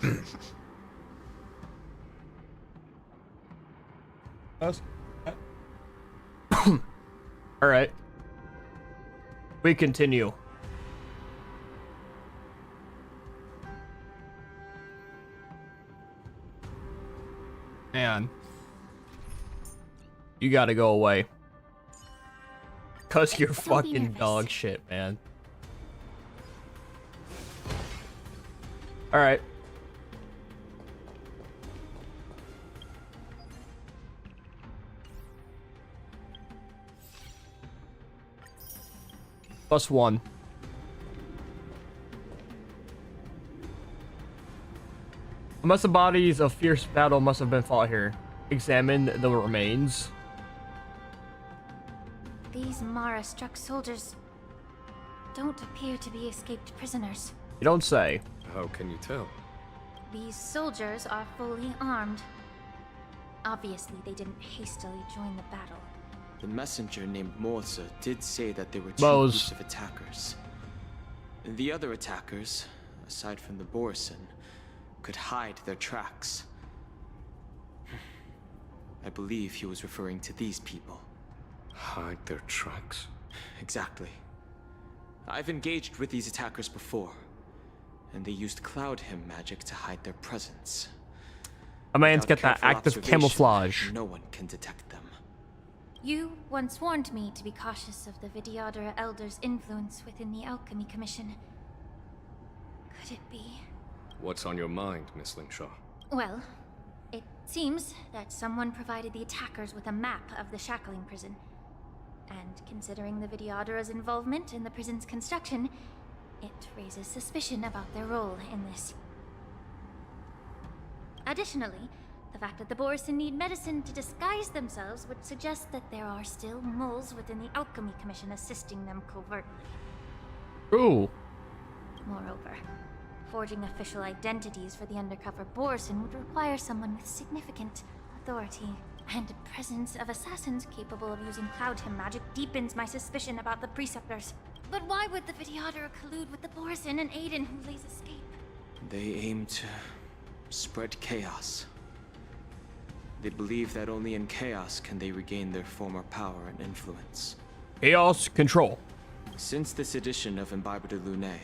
All right. We continue. Man. You gotta go away. Cause you're fucking dog shit, man. Alright. +1. Unless the bodies of fierce battle must have been fought here. Examine the remains. These Mara-struck soldiers don't appear to be escaped prisoners. You don't say. How can you tell? These soldiers are fully armed. Obviously, they didn't hastily join the battle. The messenger named Morza did say that there were two Bose. groups of attackers. The other attackers, aside from the Borison, could hide their tracks. I believe he was referring to these people. Hide their tracks? Exactly. I've engaged with these attackers before, and they used cloud hymn magic to hide their presence. A man's Without got that careful active observation, camouflage. No one can detect them. You once warned me to be cautious of the Vidyadhara Elder's influence within the Alchemy Commission. Could it be? What's on your mind, Miss Lingshaw? Well, it seems that someone provided the attackers with a map of the shackling prison. And considering the Vidyadhara's involvement in the prison's construction, it raises suspicion about their role in this. Additionally, the fact that the Borison need medicine to disguise themselves would suggest that there are still moles within the Alchemy Commission assisting them covertly. Ooh. Moreover, forging official identities for the undercover Borison would require someone with significant authority. And the presence of assassins capable of using cloud hymn magic deepens my suspicion about the Preceptors. But why would the Vidyadhara collude with the Borison and aid in Hule's escape? They aim to spread chaos. They believe that only in chaos can they regain their former power and influence. Chaos control. Since this edition of Imbibe de Lune,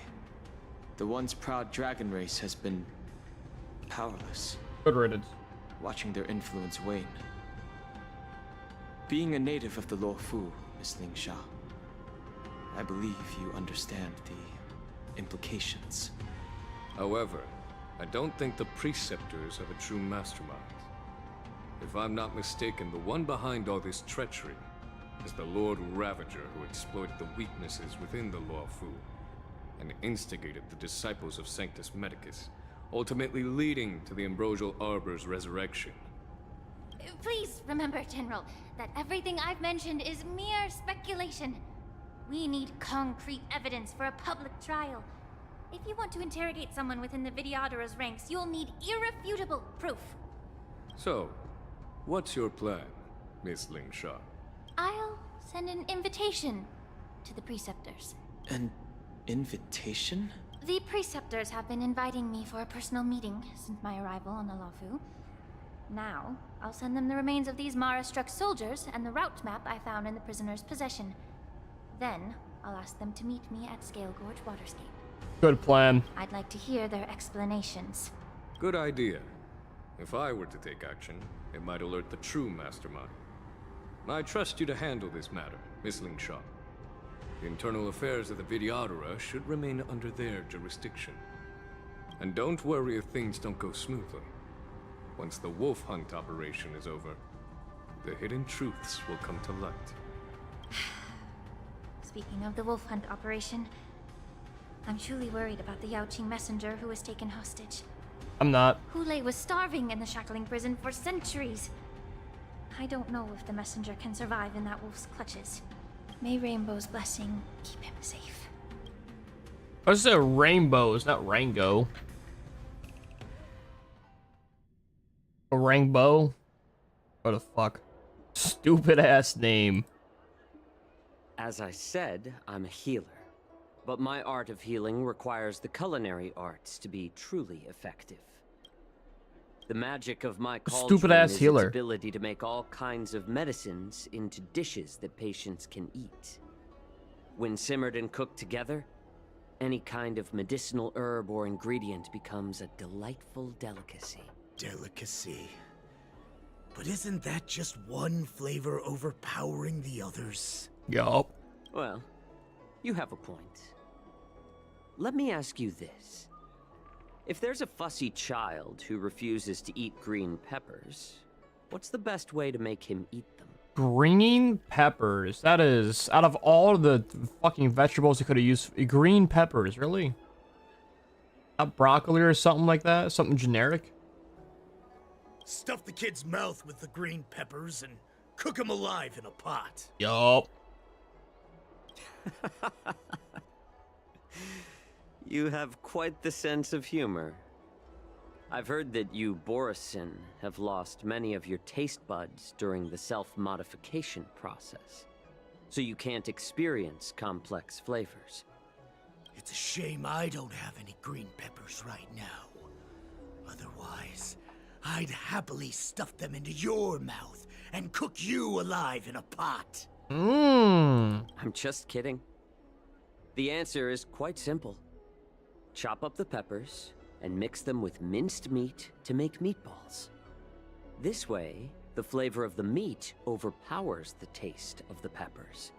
the once proud dragon race has been powerless, Good riddance. watching their influence wane. Being a native of the Luofu, Miss Lingsha, I believe you understand the implications. However, I don't think the Preceptors have a true mastermind. If I'm not mistaken, the one behind all this treachery is the Lord Ravager who exploited the weaknesses within the Luofu and instigated the disciples of Sanctus Medicus, ultimately leading to the Ambrosial Arbor's resurrection. Please remember, General, that everything I've mentioned is mere speculation. We need concrete evidence for a public trial. If you want to interrogate someone within the Vidyadhara's ranks, you'll need irrefutable proof. So, what's your plan, Miss Lingshaw? I'll send an invitation to the Preceptors. An invitation? The Preceptors have been inviting me for a personal meeting since my arrival on the Luofu. Now, I'll send them the remains of these Mara-struck soldiers and the route map I found in the prisoner's possession. Then, I'll ask them to meet me at Scale Gorge Waterscape. Good plan. I'd like to hear their explanations. Good idea. If I were to take action, it might alert the true mastermind. I trust you to handle this matter, Miss Lingshaw. The internal affairs of the Vidyadhara should remain under their jurisdiction. And don't worry if things don't go smoothly. Once the wolf hunt operation is over, the hidden truths will come to light. Speaking of the wolf hunt operation, I'm truly worried about the Yaoqing messenger who was taken hostage. I'm not. Hule was starving in the shackling prison for centuries. I don't know if the messenger can survive in that wolf's clutches. May Rainbow's blessing keep him safe. I said rainbows, not Rango. A rainbow? What the fuck? Stupid ass name. As I said, I'm a healer. But my art of healing requires the culinary arts to be truly effective. The magic of my cauldron Stupid-ass is healer. its ability to make all kinds of medicines into dishes that patients can eat. When simmered and cooked together, any kind of medicinal herb or ingredient becomes a delightful delicacy. Delicacy. But isn't that just one flavor overpowering the others? Yup. Well, you have a point. Let me ask you this. If there's a fussy child who refuses to eat green peppers, what's the best way to make him eat them? Green peppers. That is, out of all the fucking vegetables you could have used, green peppers, really? Not broccoli or something like that? Something generic? Stuff the kid's mouth with the green peppers and cook him alive in a pot. Yup. You have quite the sense of humor. I've heard that you, Borisin, have lost many of your taste buds during the self-modification process, so you can't experience complex flavors. It's a shame I don't have any green peppers right now. Otherwise, I'd happily stuff them into your mouth and cook you alive in a pot. Mmm. I'm just kidding. The answer is quite simple. Chop up the peppers and mix them with minced meat to make meatballs. This way, the flavor of the meat overpowers the taste of the peppers.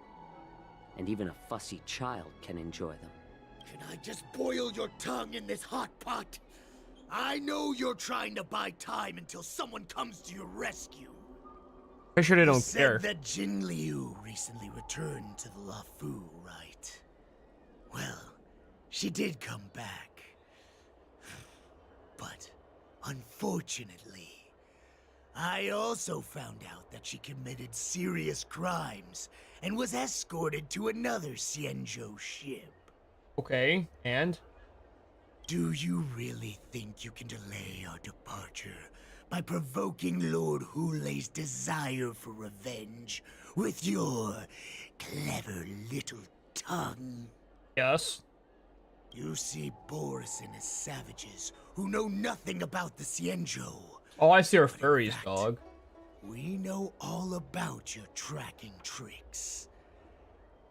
And even a fussy child can enjoy them. Can I just boil your tongue in this hot pot? I know you're trying to buy time until someone comes to your rescue. Pretty sure they You don't said care. that Jin Liu recently returned to the Luofu, right? Well, she did come back. But, unfortunately, I also found out that she committed serious crimes and was escorted to another Xianzhou ship. Okay, and? Do you really think you can delay our departure by provoking Lord Hulei's desire for revenge with your clever little tongue? Yes. You see Borisin as savages who know nothing about the Xianzhou. Oh, I see our But in furries, fact, dog. We know all about your tracking tricks.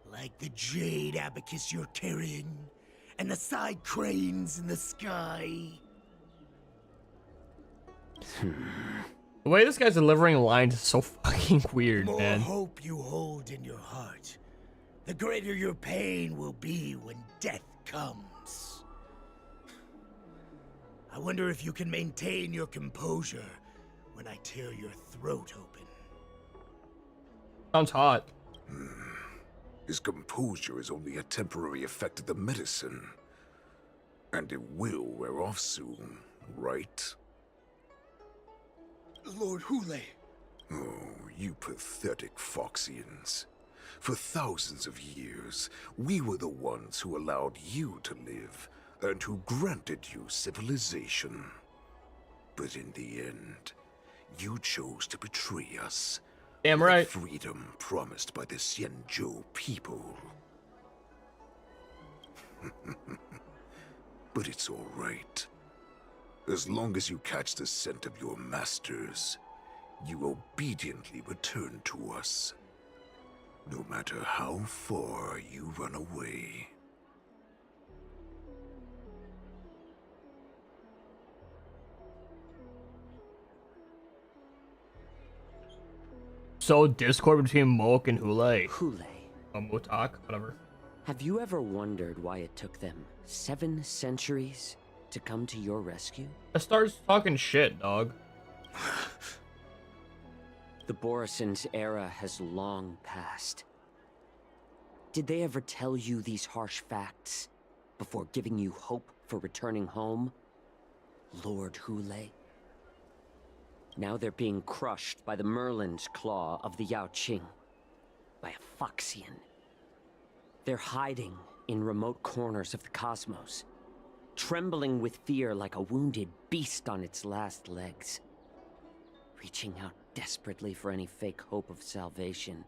Like the jade abacus you're carrying, and the side cranes in the sky. The way this guy's delivering lines is so fucking weird, The more man. hope you hold in your heart, the greater your pain will be when death comes. I wonder if you can maintain your composure when I tear your throat open. Sounds hot. His composure is only a temporary effect of the medicine. And it will wear off soon, right? Lord Hulei. Oh, you pathetic Foxians. For thousands of years, we were the ones who allowed you to live, and who granted you civilization. But in the end, you chose to betray us. Damn The right. freedom promised by the Xianzhou people. But it's all right. As long as you catch the scent of your masters, you obediently return to us. No matter how far you run away. So, discord between Moak and Hulei. Hulei, Motak, whatever. have you ever wondered why it took them 7 centuries to come to your rescue? It starts talking shit, dog. The Borison's era has long passed. Did they ever tell you these harsh facts before giving you hope for returning home? Lord Hulei? Now they're being crushed by the Merlin's claw of the Yaoqing. By a Foxian. They're hiding in remote corners of the cosmos. Trembling with fear like a wounded beast on its last legs. Reaching out desperately for any fake hope of salvation.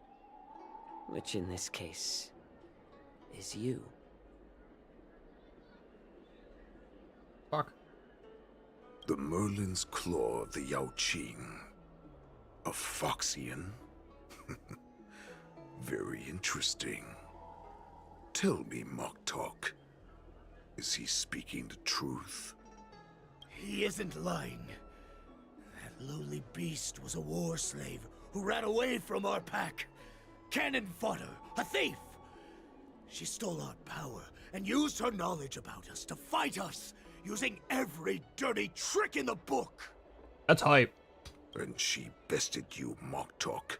Which in this case is you. Fuck. The Merlin's Claw of the Yao Qing. A Foxian? Very interesting. Tell me, Moktok, is he speaking the truth? He isn't lying. That lowly beast was a war slave who ran away from our pack. Cannon fodder, a thief! She stole our power and used her knowledge about us to fight us, using every dirty trick in the book. That's hype. And she bested you, Moktok.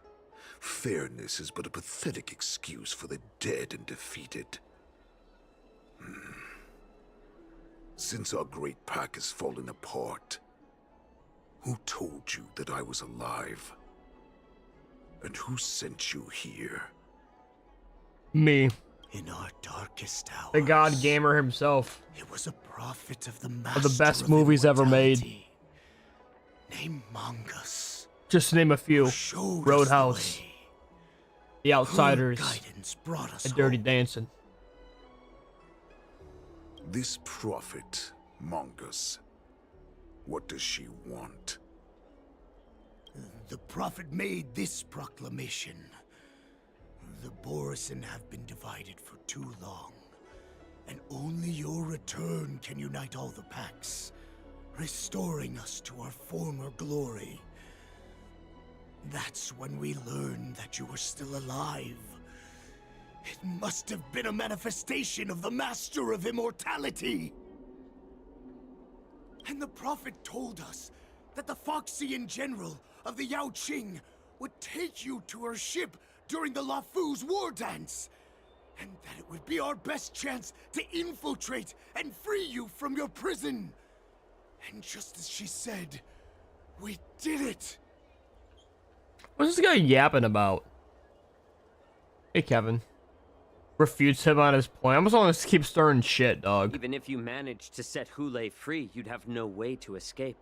Fairness is but a pathetic excuse for the dead and defeated. Since our great pack has fallen apart, who told you that I was alive? And who sent you here? Me. In our darkest hours, The God Gamer himself. it was a prophet of the One master of the best of movies ever made. immortality, named Mongus. Just to name a few. Showed us Roadhouse, the way. The Her Outsiders, guidance brought us and Dirty home. Dancing. This prophet, Mongus, what does she want? The prophet made this proclamation. The Borisin have been divided for too long, and only your return can unite all the packs, restoring us to our former glory. That's when we learned that you were still alive. It must have been a manifestation of the Master of Immortality. And the prophet told us that the Foxian general of the Yao Qing would take you to her ship during the Lafu's war dance, and that it would be our best chance to infiltrate and free you from your prison. And just as she said, we did it. What's this guy yapping about? Hey, Kevin. Refutes him on his point. I'm just gonna keep stirring shit, dog. Even if you managed to set Hule free, you'd have no way to escape.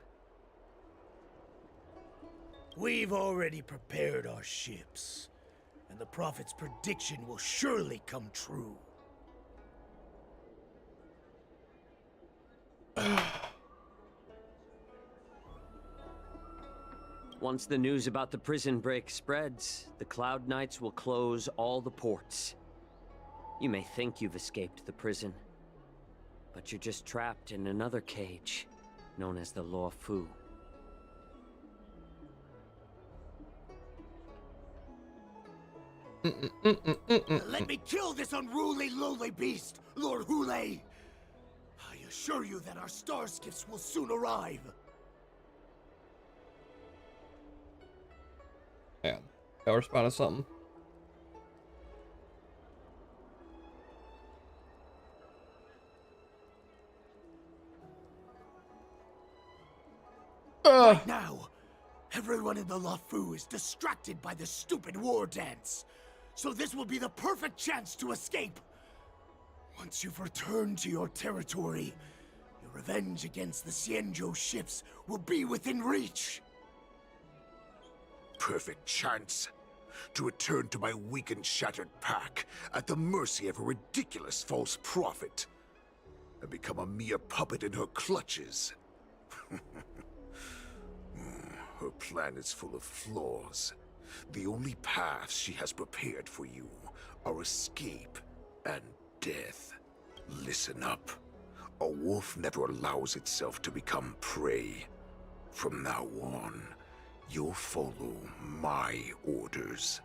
We've already prepared our ships, and the prophet's prediction will surely come true. Once the news about the prison break spreads, the Cloud Knights will close all the ports. You may think you've escaped the prison, but you're just trapped in another cage, known as the Lafu. Let me kill this unruly, lowly beast, Lord Hule! I assure you that our star skiffs will soon arrive. Yeah. I'll respond to something. Right now, everyone in the Lafu is distracted by the stupid war dance. So this will be the perfect chance to escape. Once you've returned to your territory, your revenge against the Xianzhou ships will be within reach. Perfect chance to return to my weak and shattered pack at the mercy of a ridiculous false prophet and become a mere puppet in her clutches. Her plan is full of flaws. The only paths she has prepared for you are escape and death. Listen up. A wolf never allows itself to become prey. From now on, you'll follow my orders.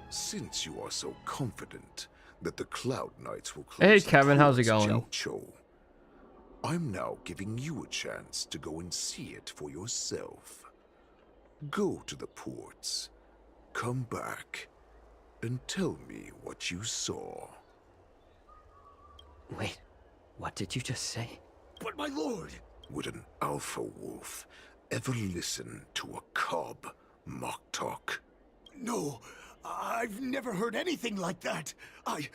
Since you are so confident that the Cloud Knights will close Hey, the Kevin, how's it ports going? Jiaoqiu, I'm now giving you a chance to go and see it for yourself. Go to the ports, come back, and tell me what you saw. Wait, what did you just say? But my lord! Would an alpha wolf ever listen to a cub, Moktok? No, I've never heard anything like that. I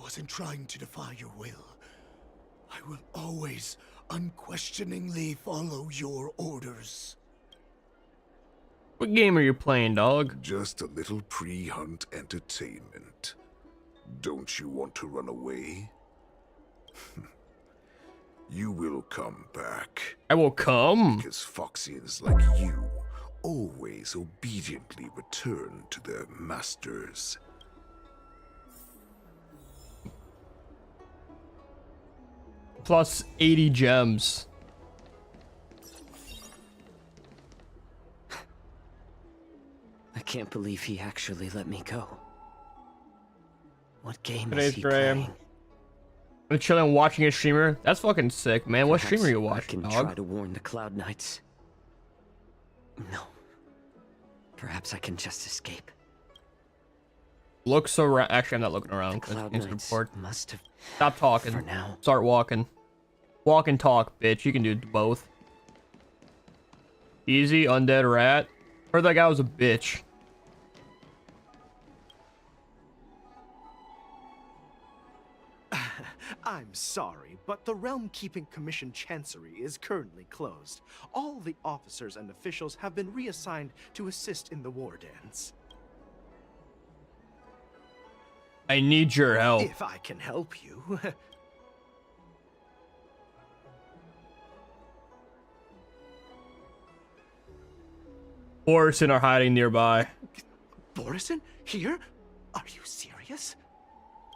wasn't trying to defy your will. I will always unquestioningly follow your orders. What game are you playing, dog? Just a little pre-hunt entertainment. Don't you want to run away? You will come back. I will come. Because Foxians like you always obediently return to their masters. Plus 80 gems. I can't believe he actually let me go. What game Today's is he Graham. playing? I'm chilling watching a streamer. That's fucking sick, man. What streamer are you I watching, can dog? try to warn the Cloud Knights. No. Perhaps I can just escape. Looks around. Actually, I'm not looking around. The 'Cause Cloud it's Knights report. must have. Stop talking. For now. Start walking. Walk and talk, bitch. You can do both. Easy, undead rat. Heard that guy was a bitch. I'm sorry, but the Realm Keeping Commission Chancery is currently closed. All the officers and officials have been reassigned to assist in the war dance. I need your help. If I can help you. Orson are hiding nearby. Borison? Here? Are you serious?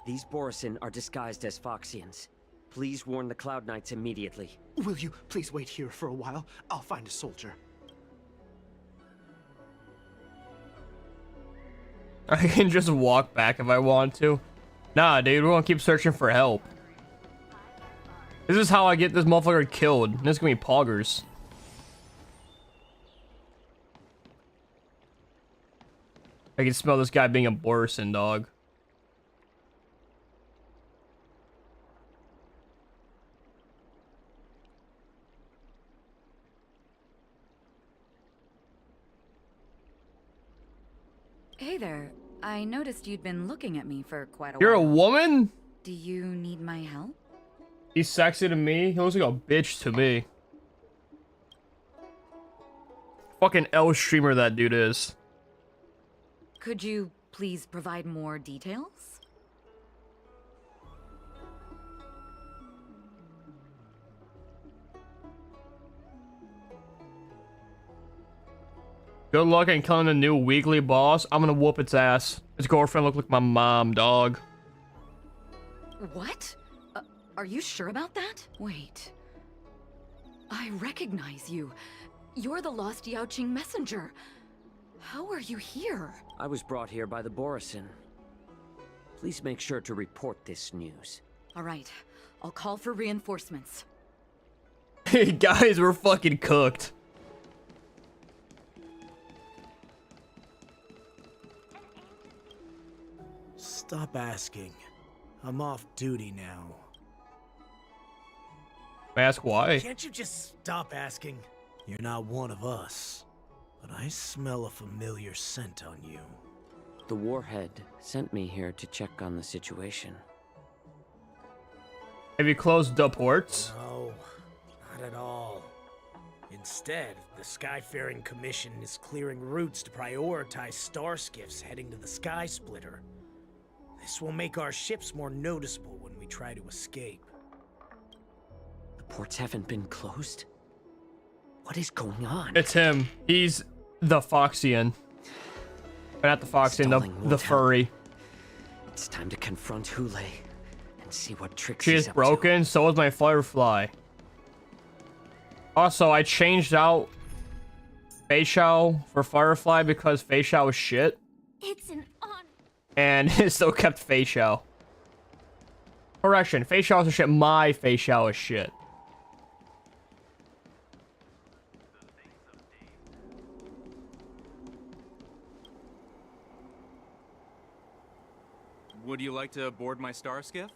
These Borison are disguised as Foxians. Please warn the Cloud Knights immediately. Will you please wait here for a while? I'll find a soldier. I can just walk back if I want to. Nah, dude, we're gonna keep searching for help. This is how I get this motherfucker killed. This is gonna be poggers. I can smell this guy being a Borison, dog. Hey there. I noticed you'd been looking at me for quite a You're a while. woman? Do you need my help? He's sexy to me. He looks like a bitch to me. Fucking L streamer that dude is. Could you please provide more details? Good luck in killing the new weekly boss. I'm gonna whoop its ass. His girlfriend look like my mom, dog. What? Are you sure about that? Wait. I recognize you. You're the lost Yaoqing messenger. How are you here? I was brought here by the Borison. Please make sure to report this news. All right. I'll call for reinforcements. Hey guys, we're fucking cooked. Stop asking. I'm off duty now. Ask why. Can't you just stop asking? You're not one of us. But I smell a familiar scent on you. The Warhead sent me here to check on the situation. Have you closed the ports? No, not at all. Instead, the Skyfaring Commission is clearing routes to prioritize star skiffs heading to the Sky Splitter. This will make our ships more noticeable when we try to escape. The ports haven't been closed? What is going on? It's him. He's the Foxian. But not the Foxian, Stalling the won't furry. help. It's time to confront Hule and see what tricks She he's is up broken, so is my Firefly. Also, I changed out Fei Xiao for Firefly because Fei Xiao was shit. It's an honor. And it still kept Fei Xiao. Correction, Fei Xiao is shit. My Fei Xiao is shit. Would you like to board my star skiff?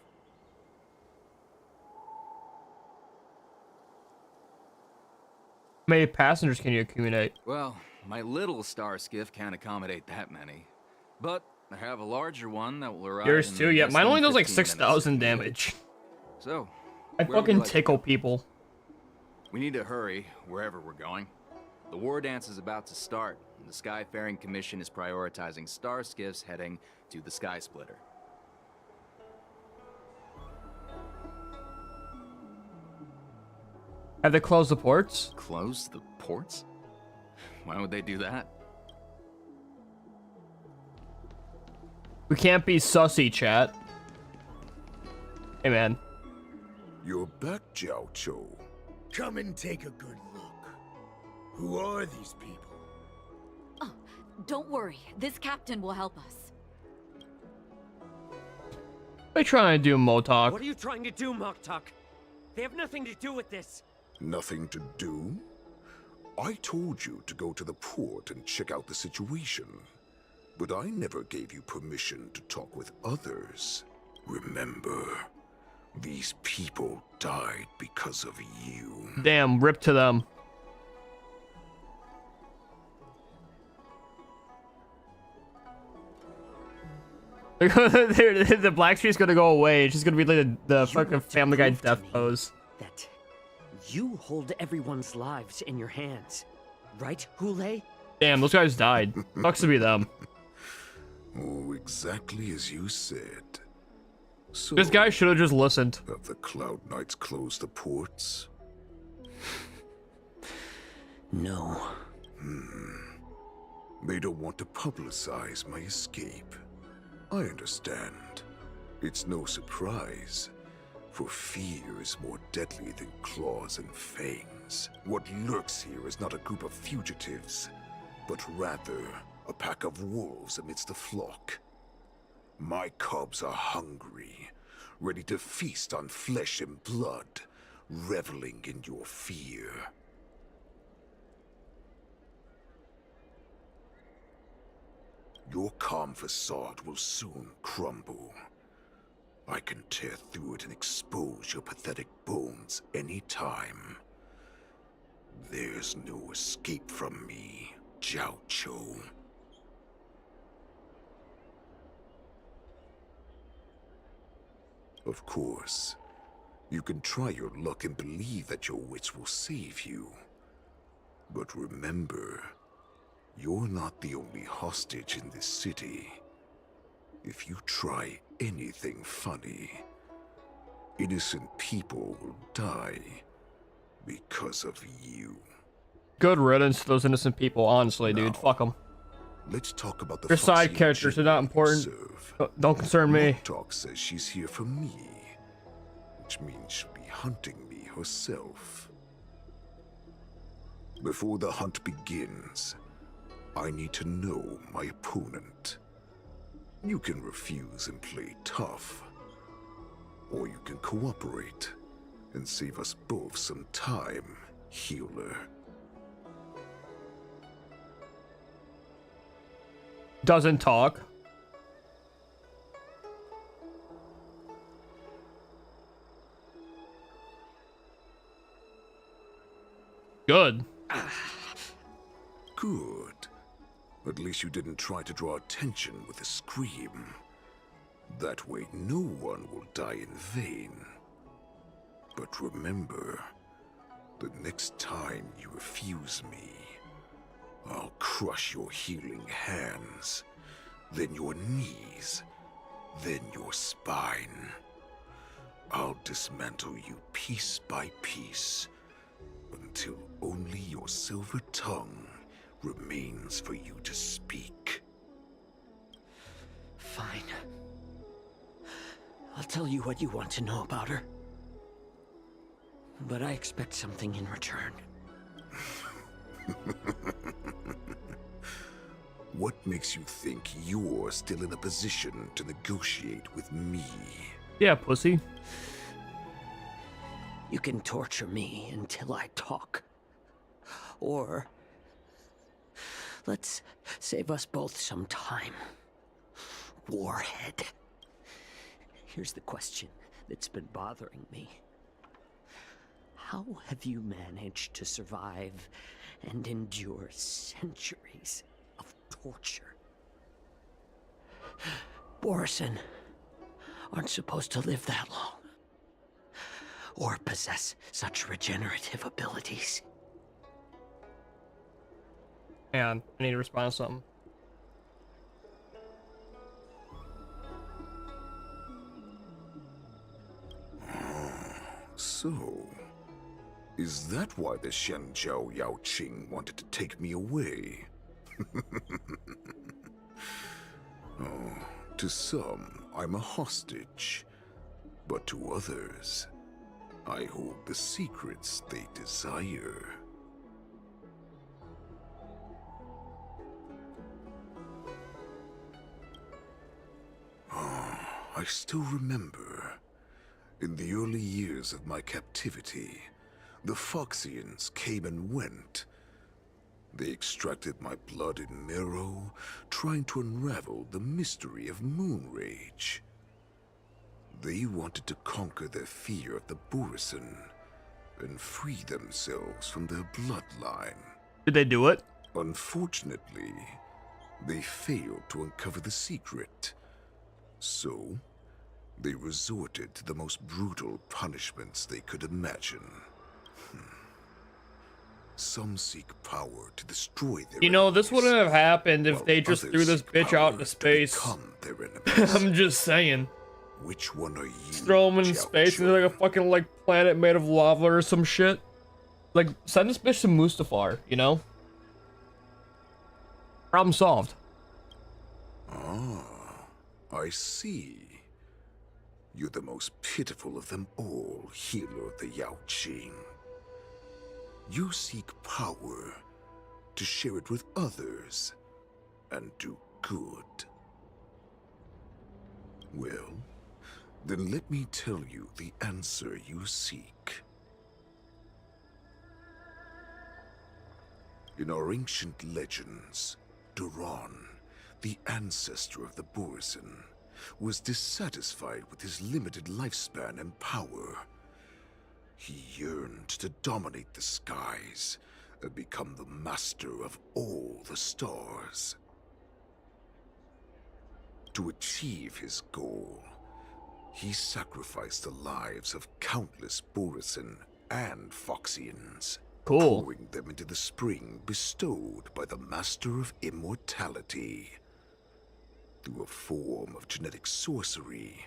How many passengers can you accumulate? Well, my little star skiff can't accommodate that many. But I have a larger one that will arrive. Yours in too? Yeah, less mine than only does like 15 minutes. 6,000 damage. So, I where would you fucking like to tickle go? people. We need to hurry wherever we're going. The war dance is about to start, and the Skyfaring Commission is prioritizing star skiffs heading to the Sky Splitter. Have they closed the ports? Close the ports? Why would they do that? We can't be sussy, chat. Hey, man. You're back, Jiao Cho. Come and take a good look. Who are these people? Oh, don't worry. This captain will help us. What are you trying to do, Motok? What are you trying to do, Moktok? They have nothing to do with this. Nothing to do? I told you to go to the port and check out the situation. But I never gave you permission to talk with others. Remember, these people died because of you. Damn, rip to them. The black screen's gonna go away. It's just gonna be like the fucking Family Guy death pose. That you hold everyone's lives in your hands, right, Hule? Damn, those guys died. Sucks to be them. Oh, exactly as you said. So, This guy should have just listened. have the Cloud Knights closed the ports? No. They don't want to publicize my escape. I understand. It's no surprise, for fear is more deadly than claws and fangs. What lurks here is not a group of fugitives, but rather a pack of wolves amidst the flock. My cubs are hungry, ready to feast on flesh and blood, reveling in your fear. Your calm facade will soon crumble. I can tear through it and expose your pathetic bones any time. There's no escape from me, Jiao Cho. Of course, you can try your luck and believe that your wits will save you. But remember, you're not the only hostage in this city. If you try anything funny, innocent people will die because of you. Good riddance to those innocent people, honestly, dude. Now, Fuck them. Let's talk about the They're side Foxy characters, they're not important. serve. Don't concern me. Talk says she's here for me, which means she'll be hunting me herself. Before the hunt begins, I need to know my opponent. You can refuse and play tough, or you can cooperate and save us both some time, healer. Doesn't talk. Good. Good. At least you didn't try to draw attention with a scream. That way no one will die in vain. But remember, the next time you refuse me, I'll crush your healing hands, then your knees, then your spine. I'll dismantle you piece by piece, until only your silver tongue remains for you to speak. Fine. I'll tell you what you want to know about her. But I expect something in return. What makes you think you're still in a position to negotiate with me? Yeah, pussy. You can torture me until I talk. Or let's save us both some time. Warhead. Here's the question that's been bothering me. How have you managed to survive and endure centuries of torture? Borison aren't supposed to live that long, or possess such regenerative abilities. Hang on, I need to respond to something. So, Is that why the Shenjiao Yao Qing wanted to take me away? Oh, to some, I'm a hostage. But to others, I hold the secrets they desire. Oh, I still remember. In the early years of my captivity, the Foxians came and went. They extracted my blood and marrow, trying to unravel the mystery of moon rage. They wanted to conquer their fear of the Borisin and free themselves from their bloodline. Did they do it? Unfortunately, they failed to uncover the secret. So, they resorted to the most brutal punishments they could imagine. Some seek power to destroy their You know, this enemies, wouldn't have happened if while they just others threw this seek bitch power out into to space. become their enemies. I'm just saying. Which one are you? Just throw them in Jiao space and they're like a fucking like planet made of lava or some shit. Like, send this bitch to Mustafar, you know? Problem solved. Ah, I see. You're the most pitiful of them all, healer of the Yao Qing. You seek power to share it with others and do good. Well, then let me tell you the answer you seek. In our ancient legends, Duran, the ancestor of the Borisin, was dissatisfied with his limited lifespan and power. He yearned to dominate the skies and become the master of all the stars. To achieve his goal, he sacrificed the lives of countless Borisin and Foxians, Cool. pouring them into the spring bestowed by the Master of Immortality. Through a form of genetic sorcery,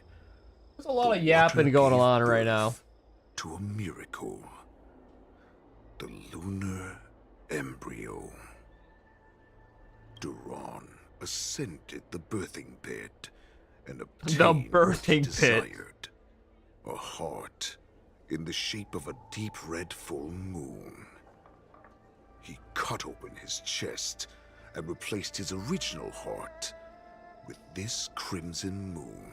There's a lot of the yapping water going gave on right now. birth to a miracle. The lunar embryo. Duran ascended the birthing bed and obtained what he desired. A heart in the shape of a deep red full moon. He cut open his chest and replaced his original heart with this crimson moon.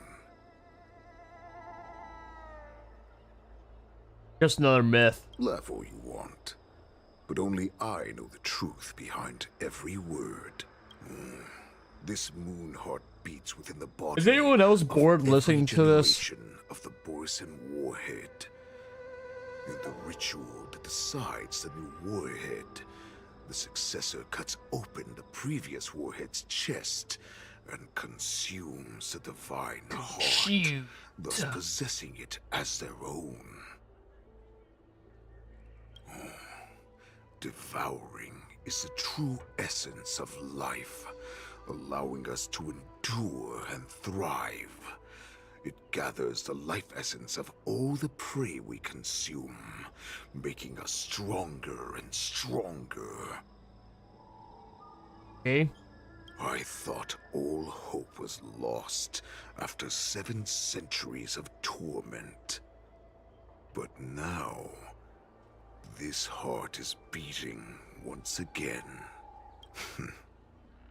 Just another myth. Laugh all you want, but only I know the truth behind every word. This moon heart beats within the body. Is anyone else bored every listening to this? generation of the Borisin warhead. In the ritual that decides the new warhead, the successor cuts open the previous warhead's chest and consumes the divine heart, thus possessing it as their own. Devouring is the true essence of life, allowing us to endure and thrive. It gathers the life essence of all the prey we consume, making us stronger and stronger. Okay. I thought all hope was lost after 7 centuries of torment. But now, this heart is beating once again.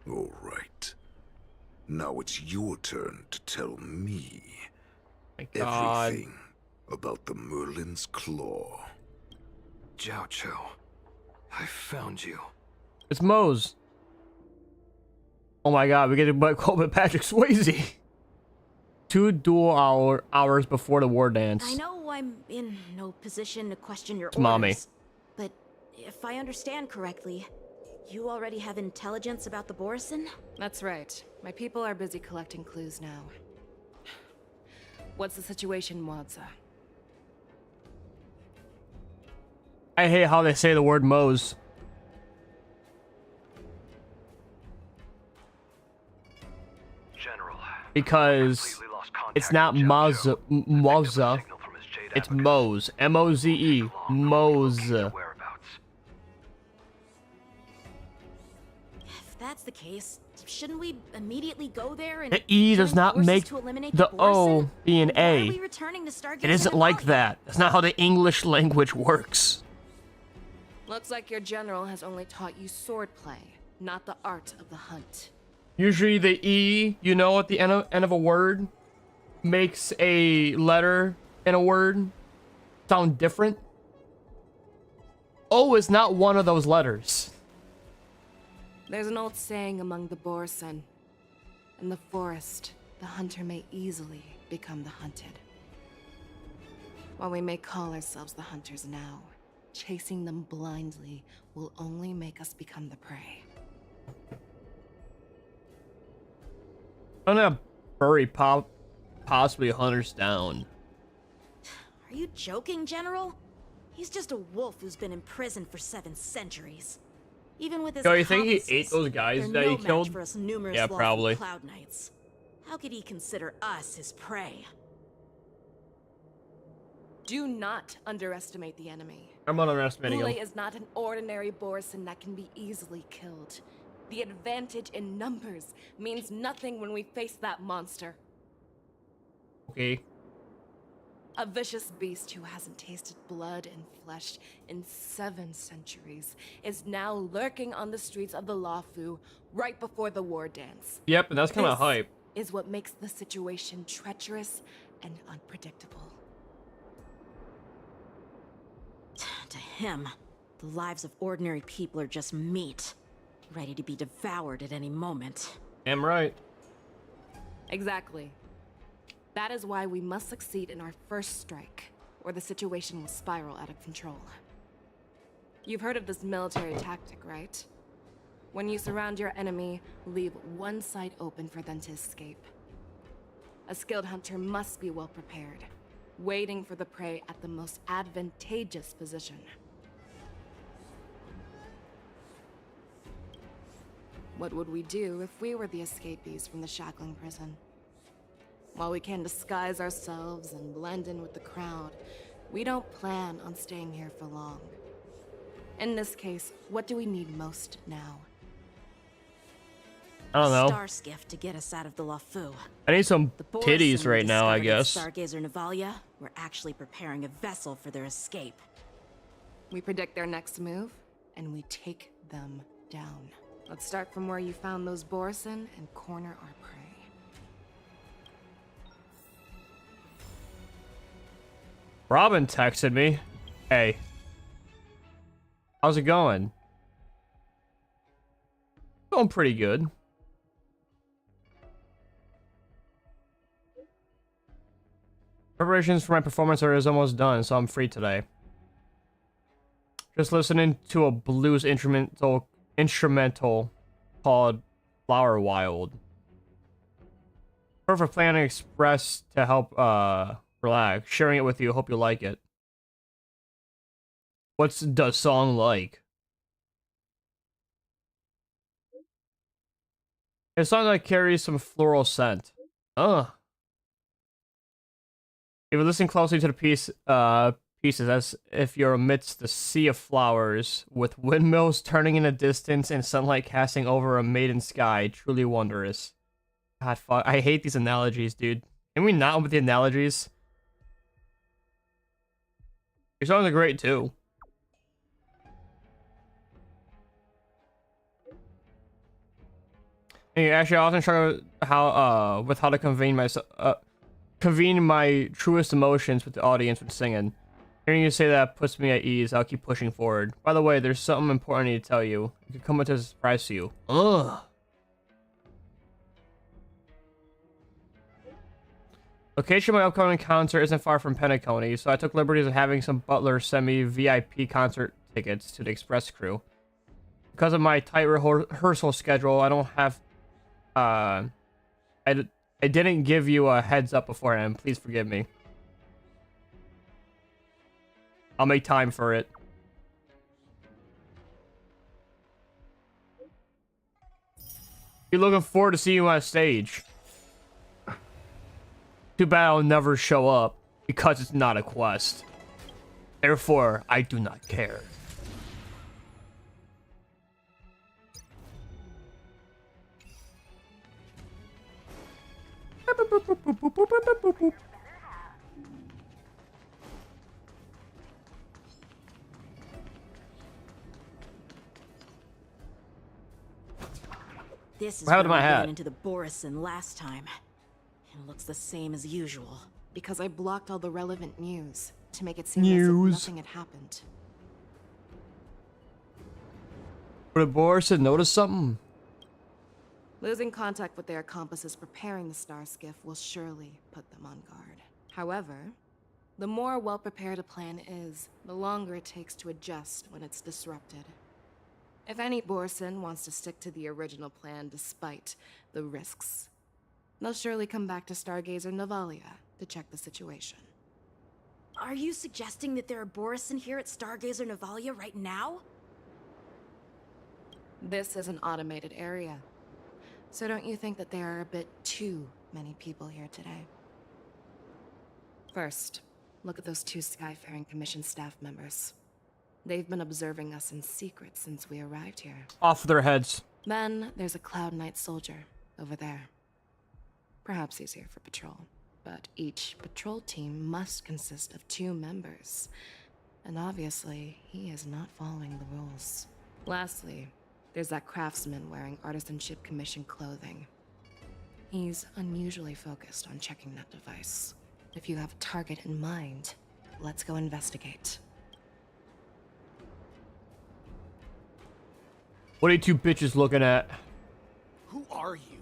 All right. Now it's your turn to tell me everything about the Merlin's Claw. Jiao Cho, I found you. It's Mose. Oh my god, we get to call it Patrick Swayze. 2 dual hours before the war dance. I know I'm in no position to question your It's mommy. orders, but if I understand correctly, you already have intelligence about the Borisin? That's right. My people are busy collecting clues now. What's the situation, Wadza? I hate how they say the word Mose. Because it's not Mazza. It's Moze. M-O-Z-E. Moze. If that's the case, shouldn't we immediately go there and The E does join not forces make to eliminate the O Borson? be an Why are A. we returning to Stargazer It isn't like that. That's not how the English language works. Looks like your general has only taught you swordplay, not the art of the hunt. Usually the E, you know, at the end of a word, makes a letter in a word sound different. O is not one of those letters. There's an old saying among the Borson. In the forest, the hunter may easily become the hunted. While we may call ourselves the hunters now, chasing them blindly will only make us become the prey. I'm gonna bury possibly hunters down. Are you joking, General? He's just a wolf who's been imprisoned for 7 centuries. Even with his Yo, you think he accomplices, ate those guys they're that no he match killed? for us numerous Yeah, lawful probably. Cloud Knights. How could he consider us his prey? Do not underestimate the enemy. I'm not underestimating Ule him. is not an ordinary Borson that can be easily killed. The advantage in numbers means nothing when we face that monster. Okay. A vicious beast who hasn't tasted blood and flesh in 7 centuries is now lurking on the streets of the Lafu right before the war dance. Yep, and that's kind of This hype. is what makes the situation treacherous and unpredictable. To him, the lives of ordinary people are just meat, ready to be devoured at any moment. Damn right. Exactly. That is why we must succeed in our first strike, or the situation will spiral out of control. You've heard of this military tactic, right? When you surround your enemy, leave one side open for them to escape. A skilled hunter must be well prepared, waiting for the prey at the most advantageous position. What would we do if we were the escapees from the shackling prison? While we can disguise ourselves and blend in with the crowd, we don't plan on staying here for long. In this case, what do we need most now? I don't know. Star skiff to get us out of the Lafu. I need some The Borson titties we right now, I discovered at guess. Stargazer Navalia were actually preparing a vessel for their escape. We predict their next move, and we take them down. Let's start from where you found those Borson and corner our prey. Robin texted me. Hey. How's it going? Going pretty good. Preparations for my performance are almost done, so I'm free today. Just listening to a blues instrumental called Flower Wild. Perfect plan to express to help relax. Sharing it with you. Hope you like it. What's the song like? It's a song that carries some floral scent. If you listen closely to the pieces, as if you're amidst the sea of flowers, with windmills turning in the distance and sunlight casting over a maiden sky, truly wondrous. God, fuck, I hate these analogies, dude. Can we not with the analogies? Your songs are great too. And actually, I often struggle with how to convene my truest emotions with the audience when singing. Hearing you say that puts me at ease. I'll keep pushing forward. By the way, there's something important I need to tell you. It could come as a surprise to you. Ugh. Location of my upcoming concert isn't far from Pentacone, so I took liberties of having some butler send me VIP concert tickets to the express crew. Because of my tight rehearsal schedule, I don't have... I didn't give you a heads up beforehand. Please forgive me. I'll make time for it. You're looking forward to seeing you on stage. Too bad I'll never show up. Because it's not a quest. Therefore, I do not care. This is What happened where to my we hat? ran into the Borison last time. It looks the same as usual. Because I blocked all the relevant news to make it seem as if nothing had happened. Would Boris notice something? Losing contact with their accomplices preparing the Star Skiff will surely put them on guard. However, the more well-prepared a plan is, the longer it takes to adjust when it's disrupted. If any Borson wants to stick to the original plan despite the risks, they'll surely come back to Stargazer Navalia to check the situation. Are you suggesting that there are Borison here at Stargazer Navalia right now? This is an automated area. So don't you think that there are a bit too many people here today? First, look at those 2 Skyfaring Commission staff members. They've been observing us in secret since we arrived here. Off their heads. Then there's a Cloud Knight soldier over there. Perhaps he's here for patrol, but each patrol team must consist of 2 members. And obviously, he is not following the rules. Lastly, there's that craftsman wearing Artisanship Commission clothing. He's unusually focused on checking that device. If you have a target in mind, let's go investigate. What are you 2 bitches looking at? Who are you?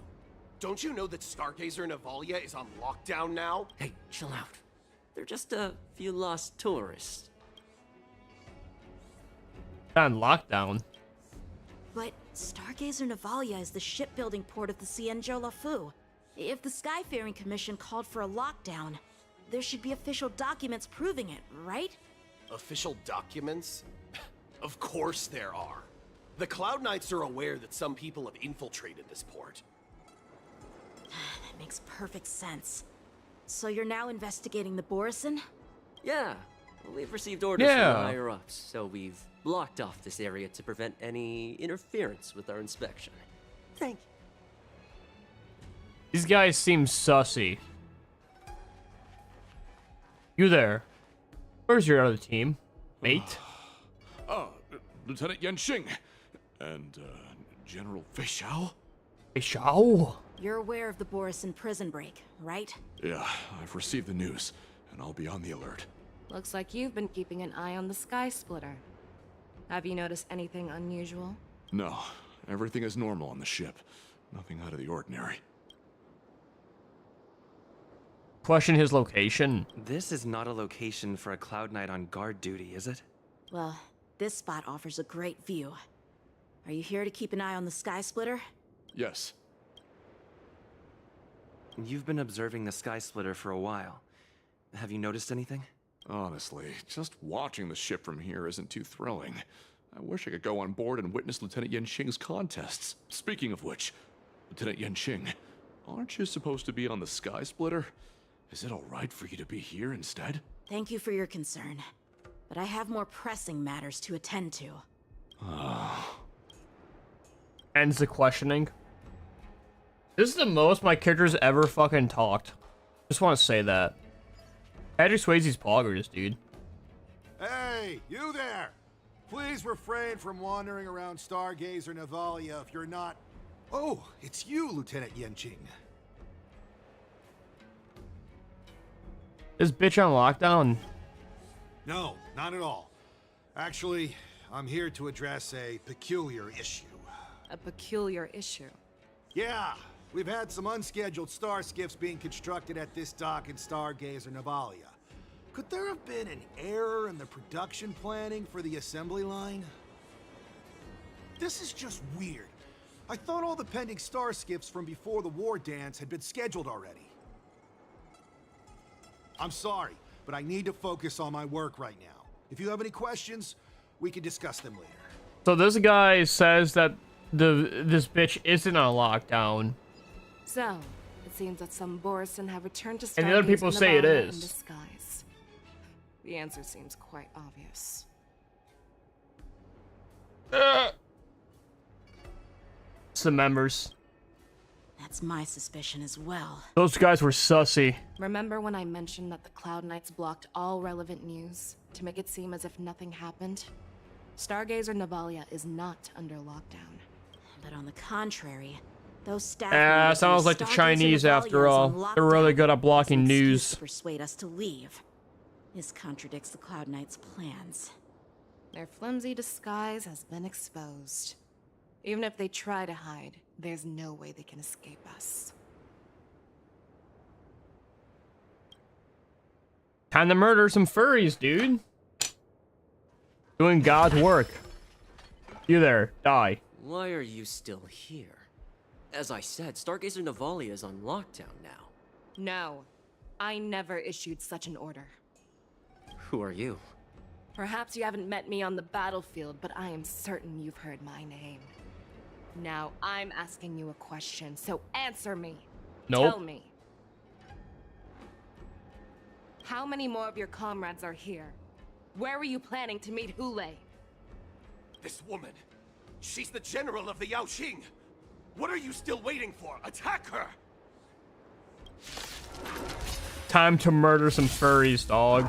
Don't you know that Stargazer Navalia is on lockdown now? Hey, chill out. They're just a few lost tourists. On lockdown. But Stargazer Navalia is the shipbuilding port of the Cienjo Lafu. If the Skyfaring Commission called for a lockdown, there should be official documents proving it, right? Official documents? Of course there are. The Cloud Knights are aware that some people have infiltrated this port. That makes perfect sense. So you're now investigating the Borison? Yeah, we've received orders from Yeah. the higher-ups, so we've blocked off this area to prevent any interference with our inspection. Thank you. These guys seem sussy. You there. Where's your other team? Mate? Lieutenant Yenxing and General Feixiao? Feixiao? You're aware of the Borison prison break, right? Yeah, I've received the news, and I'll be on the alert. Looks like you've been keeping an eye on the Sky Splitter. Have you noticed anything unusual? No, everything is normal on the ship. Nothing out of the ordinary. Question his location. This is not a location for a Cloud Knight on guard duty, is it? Well, this spot offers a great view. Are you here to keep an eye on the Sky Splitter? Yes. You've been observing the Sky Splitter for a while. Have you noticed anything? Honestly, just watching the ship from here isn't too thrilling. I wish I could go on board and witness Lieutenant Yenxing's contests. Speaking of which, Lieutenant Yenxing, aren't you supposed to be on the Sky Splitter? Is it alright for you to be here instead? Thank you for your concern, but I have more pressing matters to attend to. Ends the questioning. This is the most my character's ever fucking talked. Just want to say that. Patrick Swayze's poggers, dude. Hey, you there! Please refrain from wandering around Stargazer Navalia if you're not... Oh, it's you, Lieutenant Yenxing. This bitch on lockdown? No, not at all. Actually, I'm here to address a peculiar issue. A peculiar issue? Yeah, we've had some unscheduled star skiffs being constructed at this dock in Stargazer Navalia. Could there have been an error in the production planning for the assembly line? This is just weird. I thought all the pending star skiffs from before the war dance had been scheduled already. I'm sorry, but I need to focus on my work right now. If you have any questions, we can discuss them later. So this guy says that this bitch isn't on lockdown. So, it seems that some Borison have returned to Stargazer And the other people say it Navalia is. in disguise. The answer seems quite obvious. It's the members. That's my suspicion as well. Those guys were sussy. Remember when I mentioned that the Cloud Knights blocked all relevant news to make it seem as if nothing happened? Stargazer Navalia is not under lockdown. But on the contrary, those staff sounds like the Chinese after all. They're really good at blocking news. To persuade us to leave. This contradicts the Cloud Knights' plans. Their flimsy disguise has been exposed. Even if they try to hide, there's no way they can escape us. Time to murder some furries, dude. Doing God's work. You there, die. Why are you still here? As I said, Stargazer Navalia is on lockdown now. No, I never issued such an order. Who are you? Perhaps you haven't met me on the battlefield, but I am certain you've heard my name. Now, I'm asking you a question, so answer me. Nope. Tell me. How many more of your comrades are here? Where were you planning to meet Hule? This woman, she's the general of the Yaoqing. What are you still waiting for? Attack her! Time to murder some furries, dog.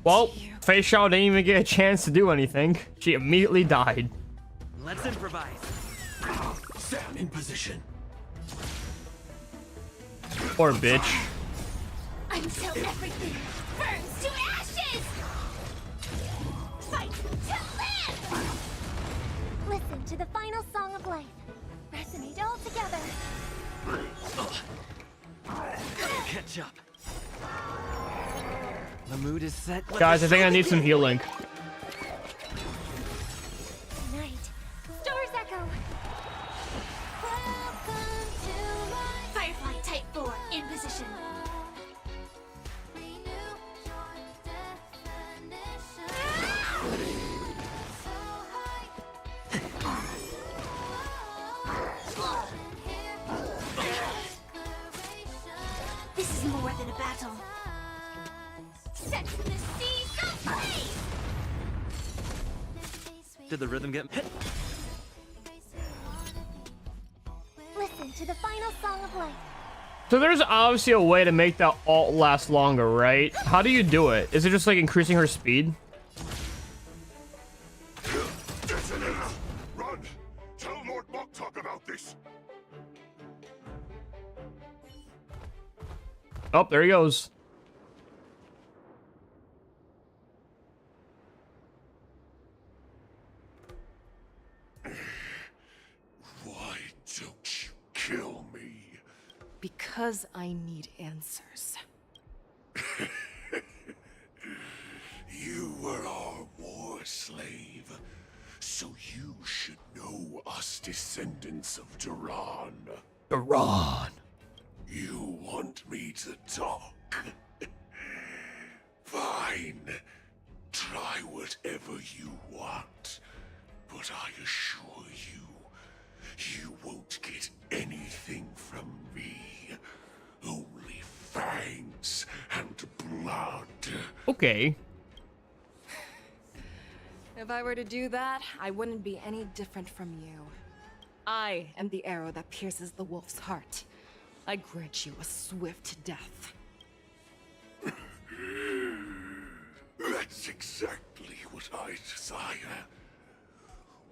Well, Fei Shao didn't even get a chance to do anything. She immediately died. Let's improvise. Stand in position. Poor bitch. Until everything burns to ashes! Fight to live! Listen to the final song of life. Resonate all together. Catch up. The mood is set. Guys, I think I need some healing. Tonight, Stars Echo. Welcome to my Firefly Type 4 in position. This is more than a battle. Set the seas ablaze! Did the rhythm get hit? Listen to the final song of life. So there's obviously a way to make that ult last longer, right? How do you do it? Is it just like increasing her speed? Detonate! Run! Tell Lord Moktok about this! Oh, there he goes. Why don't you kill me? Because I need answers. You were our war slave, so you should know us descendants of Duran. Duran. You want me to talk? Fine. Try whatever you want. But I assure you, you won't get anything from me. Only fangs and blood. Okay. If I were to do that, I wouldn't be any different from you. I am the arrow that pierces the wolf's heart. I grant you a swift death. That's exactly what I desire.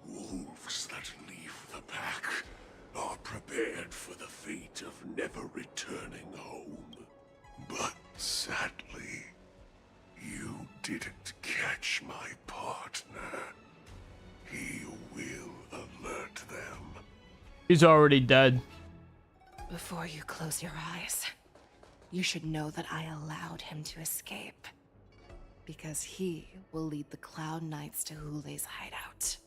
Wolves that leave the pack are prepared for the fate of never returning home. But sadly, you didn't catch my partner. He will alert them. He's already dead. Before you close your eyes, you should know that I allowed him to escape. Because he will lead the Cloud Knights to Hule's hideout.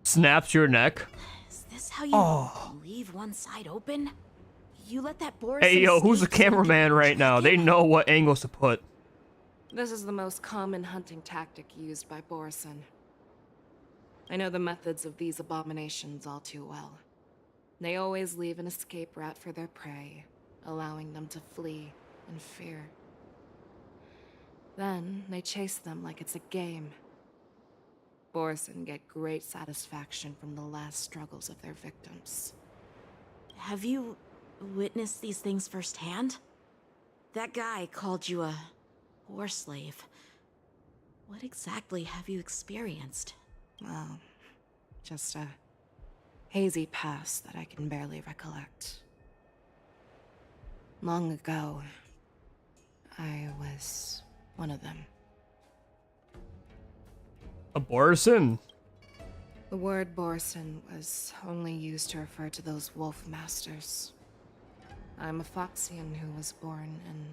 Snaps your neck. Is this how you leave one side open? You let that Boris. Hey, yo, who's the cameraman right now? They know what angles to put. This is the most common hunting tactic used by Borison. I know the methods of these abominations all too well. They always leave an escape route for their prey, allowing them to flee in fear. Then they chase them like it's a game. Borson get great satisfaction from the last struggles of their victims. Have you witnessed these things firsthand? That guy called you a war slave. What exactly have you experienced? Well, just a hazy past that I can barely recollect. Long ago, I was one of them. A Borson? The word Borson was only used to refer to those wolf masters. I'm a Foxian who was born in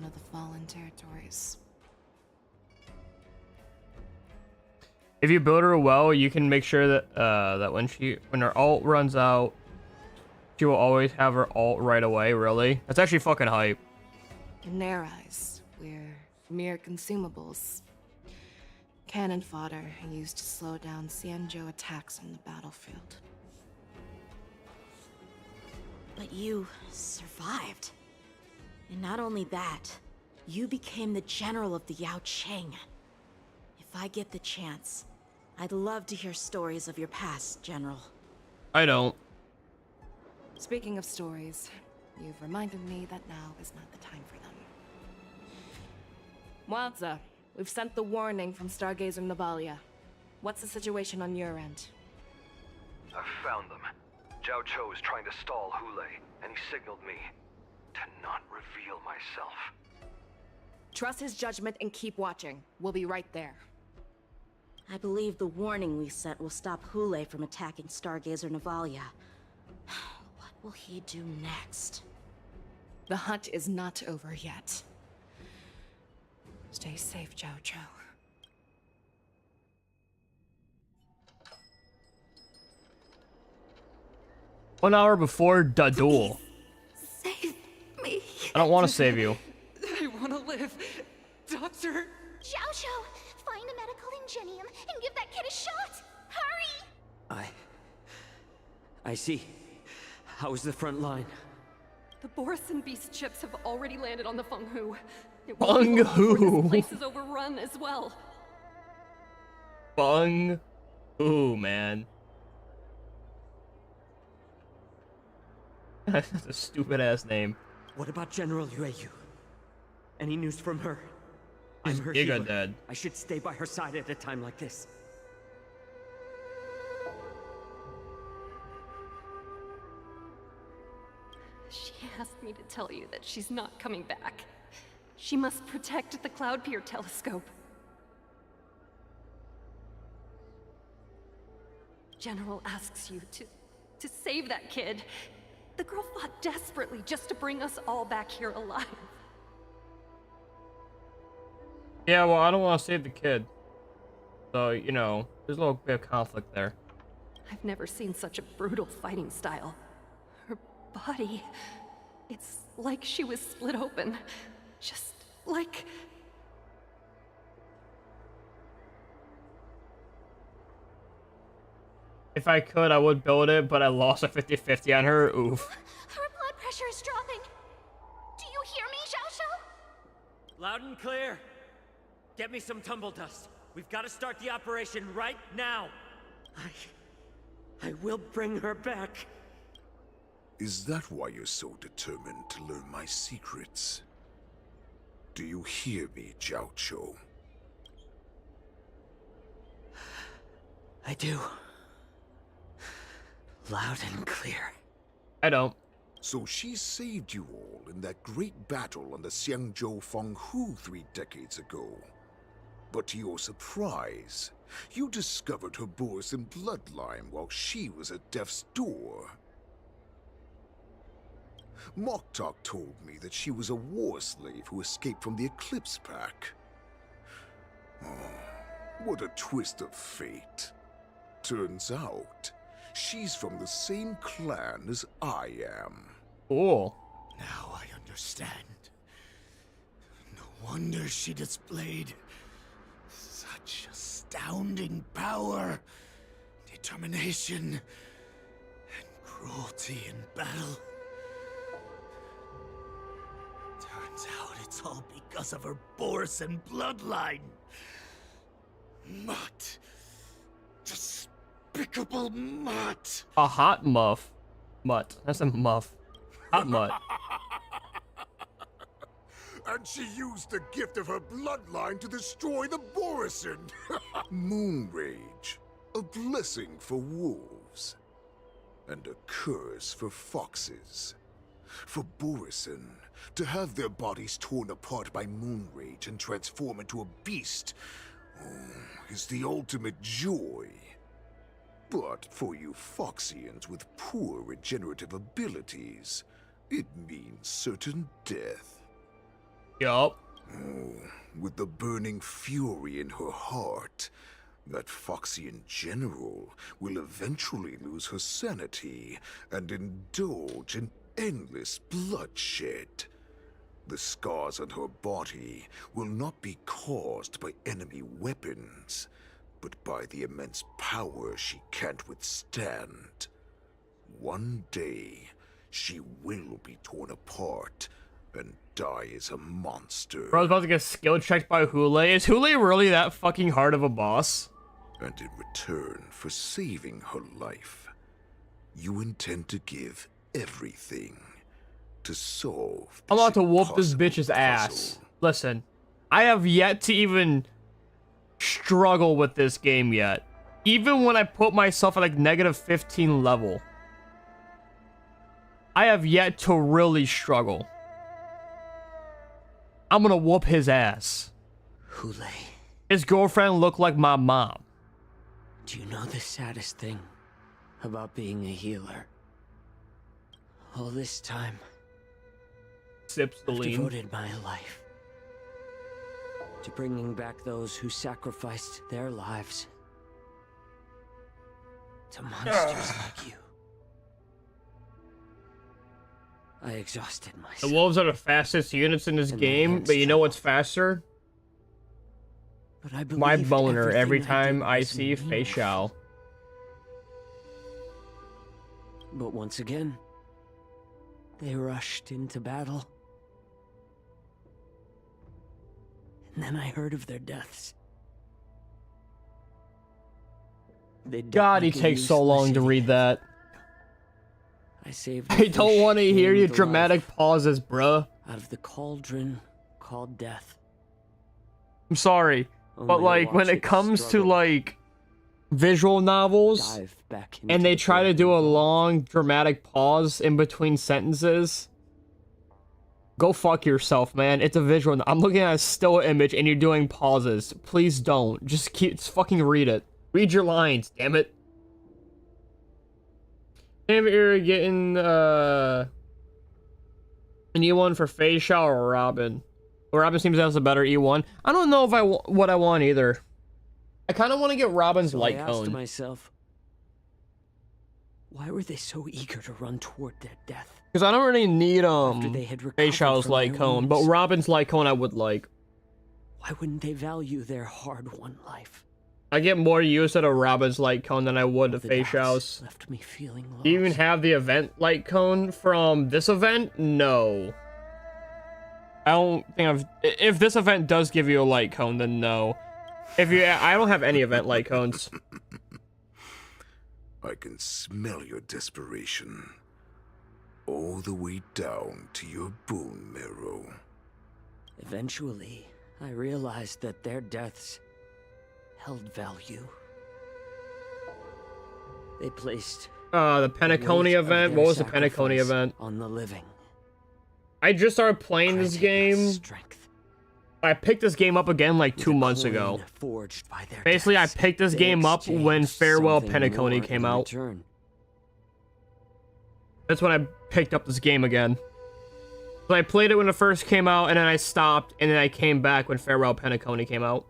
one of the fallen territories. If you build her well, you can make sure that that when her ult runs out, she will always have her ult right away. Really, that's actually fucking hype. In their eyes, we're mere consumables. Cannon fodder used to slow down Xianzhou attacks on the battlefield. But you survived. And not only that, you became the general of the Yao Qing. If I get the chance, I'd love to hear stories of your past, General. I don't. Speaking of stories, you've reminded me that now is not the time for them. Wadza, we've sent the warning from Stargazer Navalia. What's the situation on your end? I've found them. Zhao Cho is trying to stall Hule, and he signaled me to not reveal myself. Trust his judgment and keep watching. We'll be right there. I believe the warning we sent will stop Hule from attacking Stargazer Navalia. What will he do next? The hunt is not over yet. Stay safe, Zhao Cho. 1 hour before the duel. Save me. I don't want to save you. I want to live. Doctor. Zhao Shou, find a medical ingenium and give that kid a shot. Hurry! I see. How's the front line? The Borson beast ships have already landed on the Feng Hu. It Feng won't be long before Hu. This place is overrun as well. Feng Hu, man. That's a stupid ass name. What about General Yueyu? Any news from her? She's I'm her giga healer. dead. I should stay by her side at a time like this. She asked me to tell you that she's not coming back. She must protect the Cloud Pier telescope. General asks you to save that kid. The girl fought desperately just to bring us all back here alive. Yeah, well, I don't want to save the kid. So, you know, there's a little bit of conflict there. I've never seen such a brutal fighting style. Her body, it's like she was split open. Just like... If I could, I would build it, but I lost a 50-50 on her. Oof. Her blood pressure is dropping. Do you hear me, Zhao Shou? Loud and clear. Get me some tumble dust. We've got to start the operation right now. I will bring her back. Is that why you're so determined to learn my secrets? Do you hear me, Zhao Cho? I do. Loud and clear. I don't. So she saved you all in that great battle on the Xiangzhou Feng Hu 3 decades ago. But to your surprise, you discovered her Borson bloodline while she was at death's door. Moktok told me that she was a war slave who escaped from the Eclipse Pack. Oh, what a twist of fate. Turns out, she's from the same clan as I am. Cool. Now I understand. No wonder she displayed such astounding power. determination and cruelty in battle. Turns out it's all because of her Borson bloodline. Mutt. Despicable mutt. A hot muff. Mutt. That's a muff. Hot mutt. And she used the gift of her bloodline to destroy the Borison. Moon Rage. A blessing for wolves. And a curse for foxes. For Borison, to have their bodies torn apart by Moon Rage and transform into a beast is the ultimate joy. But for you Foxians with poor regenerative abilities, it means certain death. Yup. Oh, with the burning fury in her heart, that Foxian general will eventually lose her sanity and indulge in endless bloodshed. The scars on her body will not be caused by enemy weapons, but by the immense power she can't withstand. One day, she will be torn apart and die as a monster. Bro, I was about to get skill checked by Hule. Is Hule really that fucking hard of a boss? And in return for saving her life, you intend to give everything to solve I'm about to whoop this bitch's ass. Listen, I have yet to even struggle with this game yet. Even when I put myself at like negative 15 level, I have yet to really struggle. I'm gonna whoop his ass. Hule. His girlfriend looked like my mom. Do you know the saddest thing about being a healer? All this time, Sips the I've lean. devoted my life to bringing back those who sacrificed their lives to monsters like you. I exhausted myself. The wolves are the fastest units in this game, but you know what's faster? But I My believed boner every everything time I was see meaningless. Facial. But once again, they rushed into battle. And then I heard of their deaths. They died God, he like a takes so useless long to read that. I saved I don't want to hear your dramatic pauses, bruh. out of the cauldron called death. I'm sorry, but Only to like when watch it comes to struggle. like visual novels Dive back and into they the try to do a long dramatic pause in between sentences, go fuck yourself, man. It's a visual. I'm looking at a still image and you're doing pauses. Please don't. Just fucking read it. Read your lines, damn it. If you're getting an E1 for Facial or Robin. Robin seems to have a better E1. I don't know if what I want either. I kind of want to get Robin's So light I asked cone. myself, why were they so eager to run toward their death? Because I don't really need they had recovered Facial's from light their cone, but wounds. Robin's light cone I would like. Why wouldn't they value their hard-won life? I get more use out of Robin's light cone than I would of The doubts Facial's. left me feeling lost. Do you even have the event light cone from this event? No. I don't think I've... If this event does give you a light cone, then no. I don't have any event light cones. I can smell your desperation. All the way down to your bone marrow. Eventually, I realized that their deaths held value. They placed The Penacony weight of event? their What was the Penacony sacrifice event? on the living. I just started playing this game. I picked this game up again like 2 months ago. Forged by their Basically, I deaths, picked this they game up when exchanged Farewell something Penacony more came in out. return. That's when I picked up this game again. So I played it when it first came out, and then I stopped, and then I came back when Farewell Penacony came out.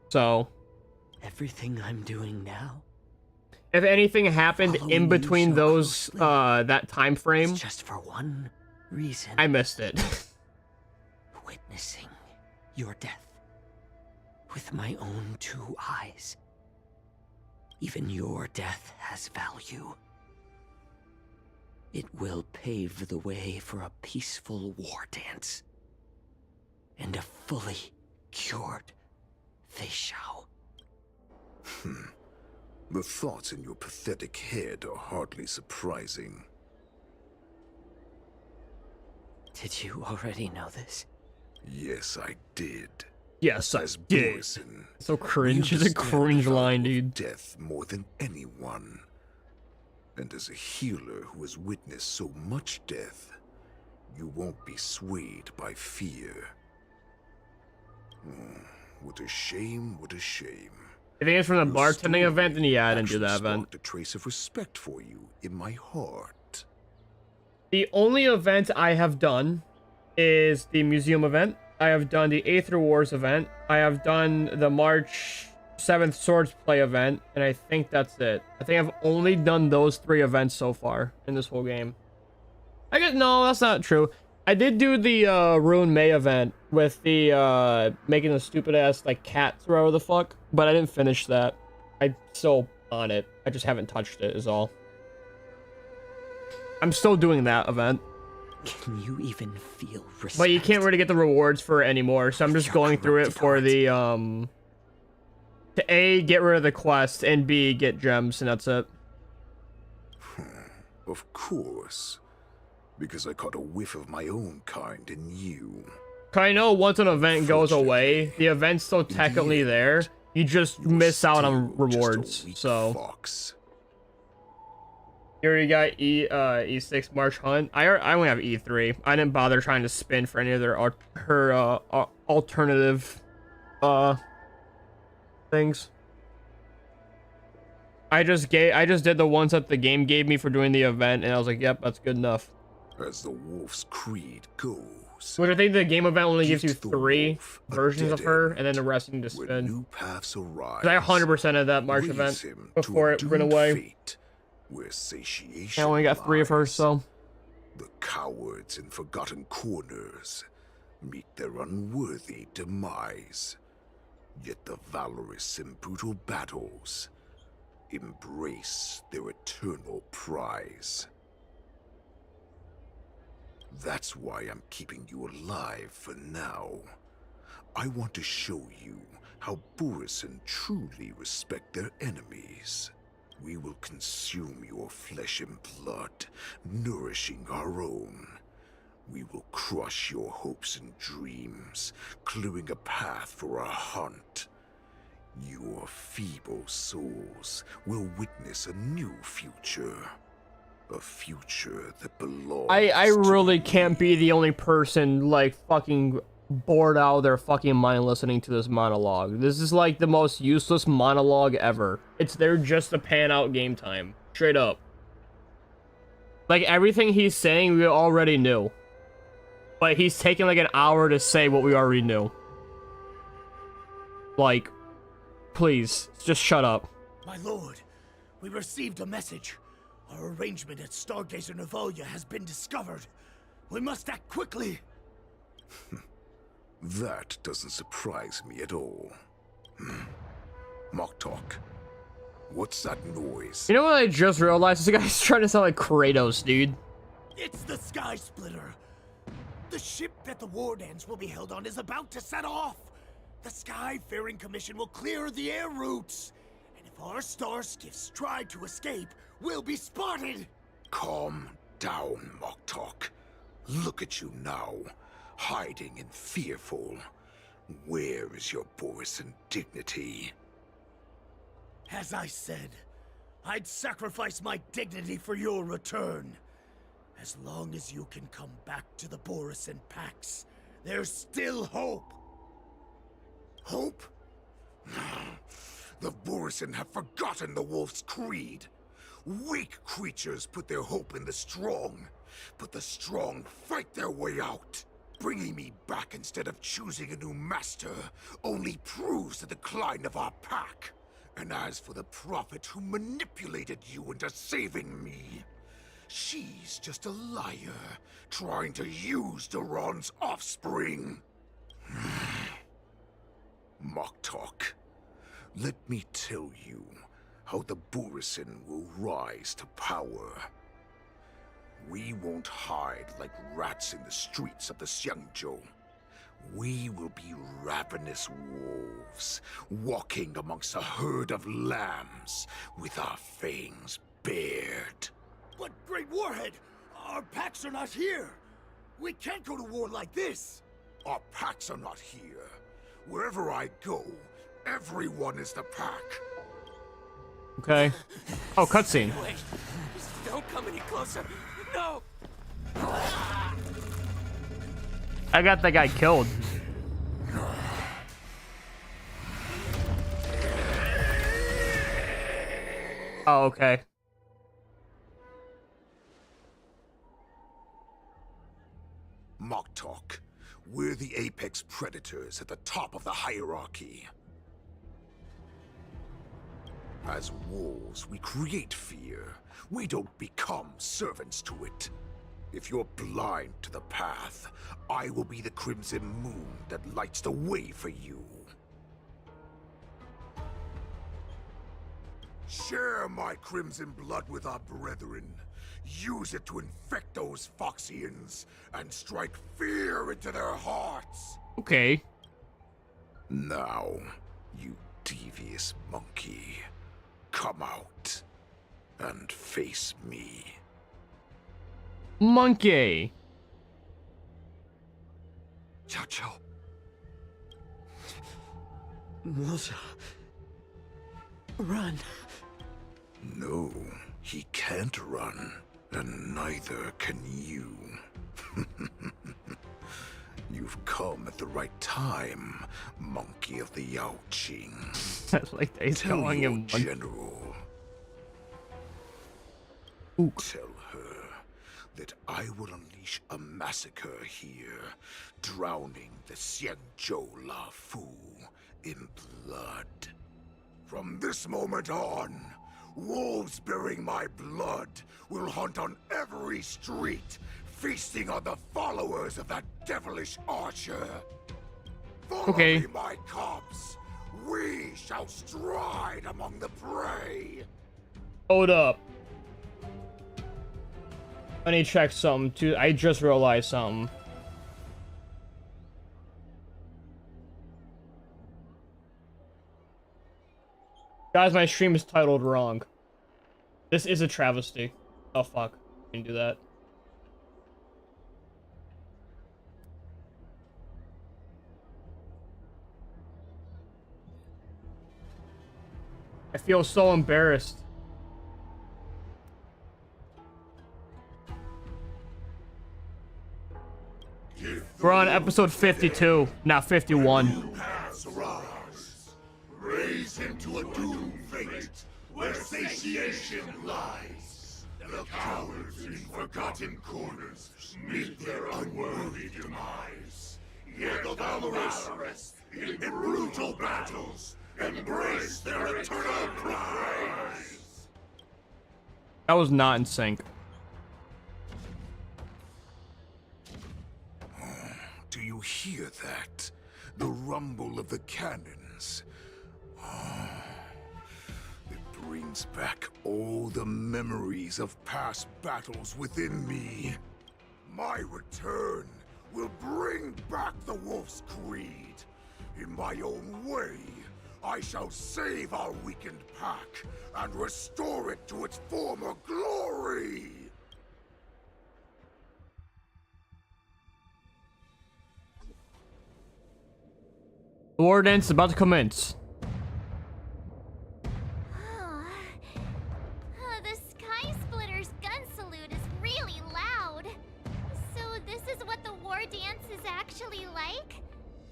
So, Everything I'm doing now, if anything happened Following in you between so those, that time frame, it's just for one reason. I missed it. Witnessing your death with my own two eyes. Even your death has value. It will pave the way for a peaceful war dance. And a fully cured Fei Shao. The thoughts in your pathetic head are hardly surprising. Did you already know this? Yes, I did. Yes, I As did. Borison, So cringe. we It's a understand cringe the value line, of dude. Death more than anyone. And as a healer who has witnessed so much death, you won't be swayed by fear. What a shame, what a shame. If it's from the Your bartending event, then yeah, I didn't do actually that event. sparked a trace of respect for you in my heart. The only event I have done is the museum event. I have done the Aether Wars event. I have done the March 7th Swords Play event, and I think that's it. I think I've only done those 3 events so far in this whole game. I guess no, that's not true. I did do the Ruin May event with the making a stupid ass like cat throw the fuck, but I didn't finish that. I'm still on it. I just haven't touched it is all. I'm still doing that event. Can you even feel respect? But you can't really get the rewards for it anymore, so I'm just going through it for the to A, get rid of the quest, and B, get gems, and that's it. Of course. Because I caught a whiff of my own kind in you. Cause I know once an event goes away, the event's still technically there. You just miss out on rewards. So Fox. you already got E6 March Hunt. I only have E3. I didn't bother trying to spin for any of her alternative things. I just did the ones that the game gave me for doing the event, and I was like, yep, that's good enough. As the wolf's creed goes. Which I think the game event only gives you Give the 3 wolf a versions of dead her, end and then the rest you can just where spin. new paths arise. 'Cause I 100% of that March Raise event him before to it a went doomed away. fate where satiation I only got 3 of her, so. The cowards in forgotten corners meet their unworthy demise. Yet the valorous in brutal battles embrace their eternal prize. That's why I'm keeping you alive for now. I want to show you how Borison truly respect their enemies. We will consume your flesh and blood, nourishing our own. We will crush your hopes and dreams, clearing a path for our hunt. Your feeble souls will witness a new future. A future that belongs I really can't be the only person, like, fucking bored out of their fucking mind listening to this monologue. This is, like, the most useless monologue ever. It's there just to pan out game time. Straight up. Like, everything he's saying, we already knew. But he's taking, like, an hour to say what we already knew. Like, please, just shut up. My lord, we received a message. Our arrangement at Stargazer Navalia has been discovered. We must act quickly. That doesn't surprise me at all. Mock talk. What's that noise? You know what I just realized? This guy's trying to sound like Kratos, dude. It's the Sky Splitter. The ship that the war dance will be held on is about to set off. The Skyfaring Commission will clear the air routes. And if our star skiffs try to escape, we'll be spotted. Calm down, Mock talk. Look at you now, hiding and fearful. Where is your Borison dignity? As I said, I'd sacrifice my dignity for your return. As long as you can come back to the Borison Pax, there's still hope. Hope? The Borison have forgotten the wolf's creed. Weak creatures put their hope in the strong, but the strong fight their way out. Bringing me back instead of choosing a new master only proves the decline of our pack. And as for the prophet who manipulated you into saving me, she's just a liar, trying to use Duran's offspring. Mock talk. Let me tell you how the Borisin will rise to power. We won't hide like rats in the streets of the Xiangzhou. We will be ravenous wolves, walking amongst a herd of lambs with our fangs bared. But, Great Warhead, our packs are not here. We can't go to war like this. Our packs are not here. Wherever I go, everyone is the pack. Okay. Oh, cutscene. Wait, don't come any closer. No. I got that guy killed. Oh, okay. Moktok, we're the apex predators at the top of the hierarchy. As wolves, we create fear. We don't become servants to it. If you're blind to the path, I will be the crimson moon that lights the way for you. Share my crimson blood with our brethren. Use it to infect those Foxians and strike fear into their hearts. Okay. Now, you devious monkey, come out and face me. Monkey. Chow. Moza. Run. No, he can't run, and neither can you. You've come at the right time, monkey of the Yaoqing. That's like he's Tell calling your him general. Ook. Tell her that I will unleash a massacre here, drowning the Xiangzhou La Fu in blood. From this moment on, wolves bearing my blood will hunt on every street, feasting on the followers of that devilish archer. Follow Okay. me, my cubs. We shall stride among the prey. Hold up. I need to check something too. I just realized something. Guys, my stream is titled wrong. This is a travesty. Oh fuck. I didn't do that. I feel so embarrassed. We're on episode 52, not 51. Raise him to a doomed fate where satiation lies. The cowards in forgotten corners meet their unworthy demise. Yet the valorous in brutal battles embrace their eternal prize. That was not in sync. Do you hear that? The rumble of the cannons. It brings back all the memories of past battles within me. My return will bring back the Wolf's Creed. In my own way, I shall save our weakened pack and restore it to its former glory. The war dance is about to commence. The Sky Splitter's gun salute is really loud. So this is what the war dance is actually like?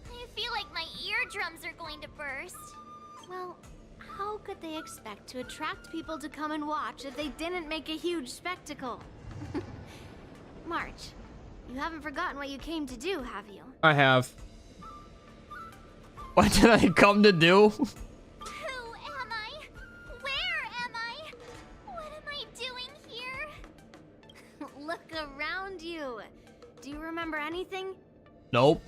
I feel like my eardrums are going to burst. Well, how could they expect to attract people to come and watch if they didn't make a huge spectacle? March, you haven't forgotten what you came to do, have you? I have. What did I come to do? Who am I? Where am I? What am I doing here? Look around you. Do you remember anything? Nope.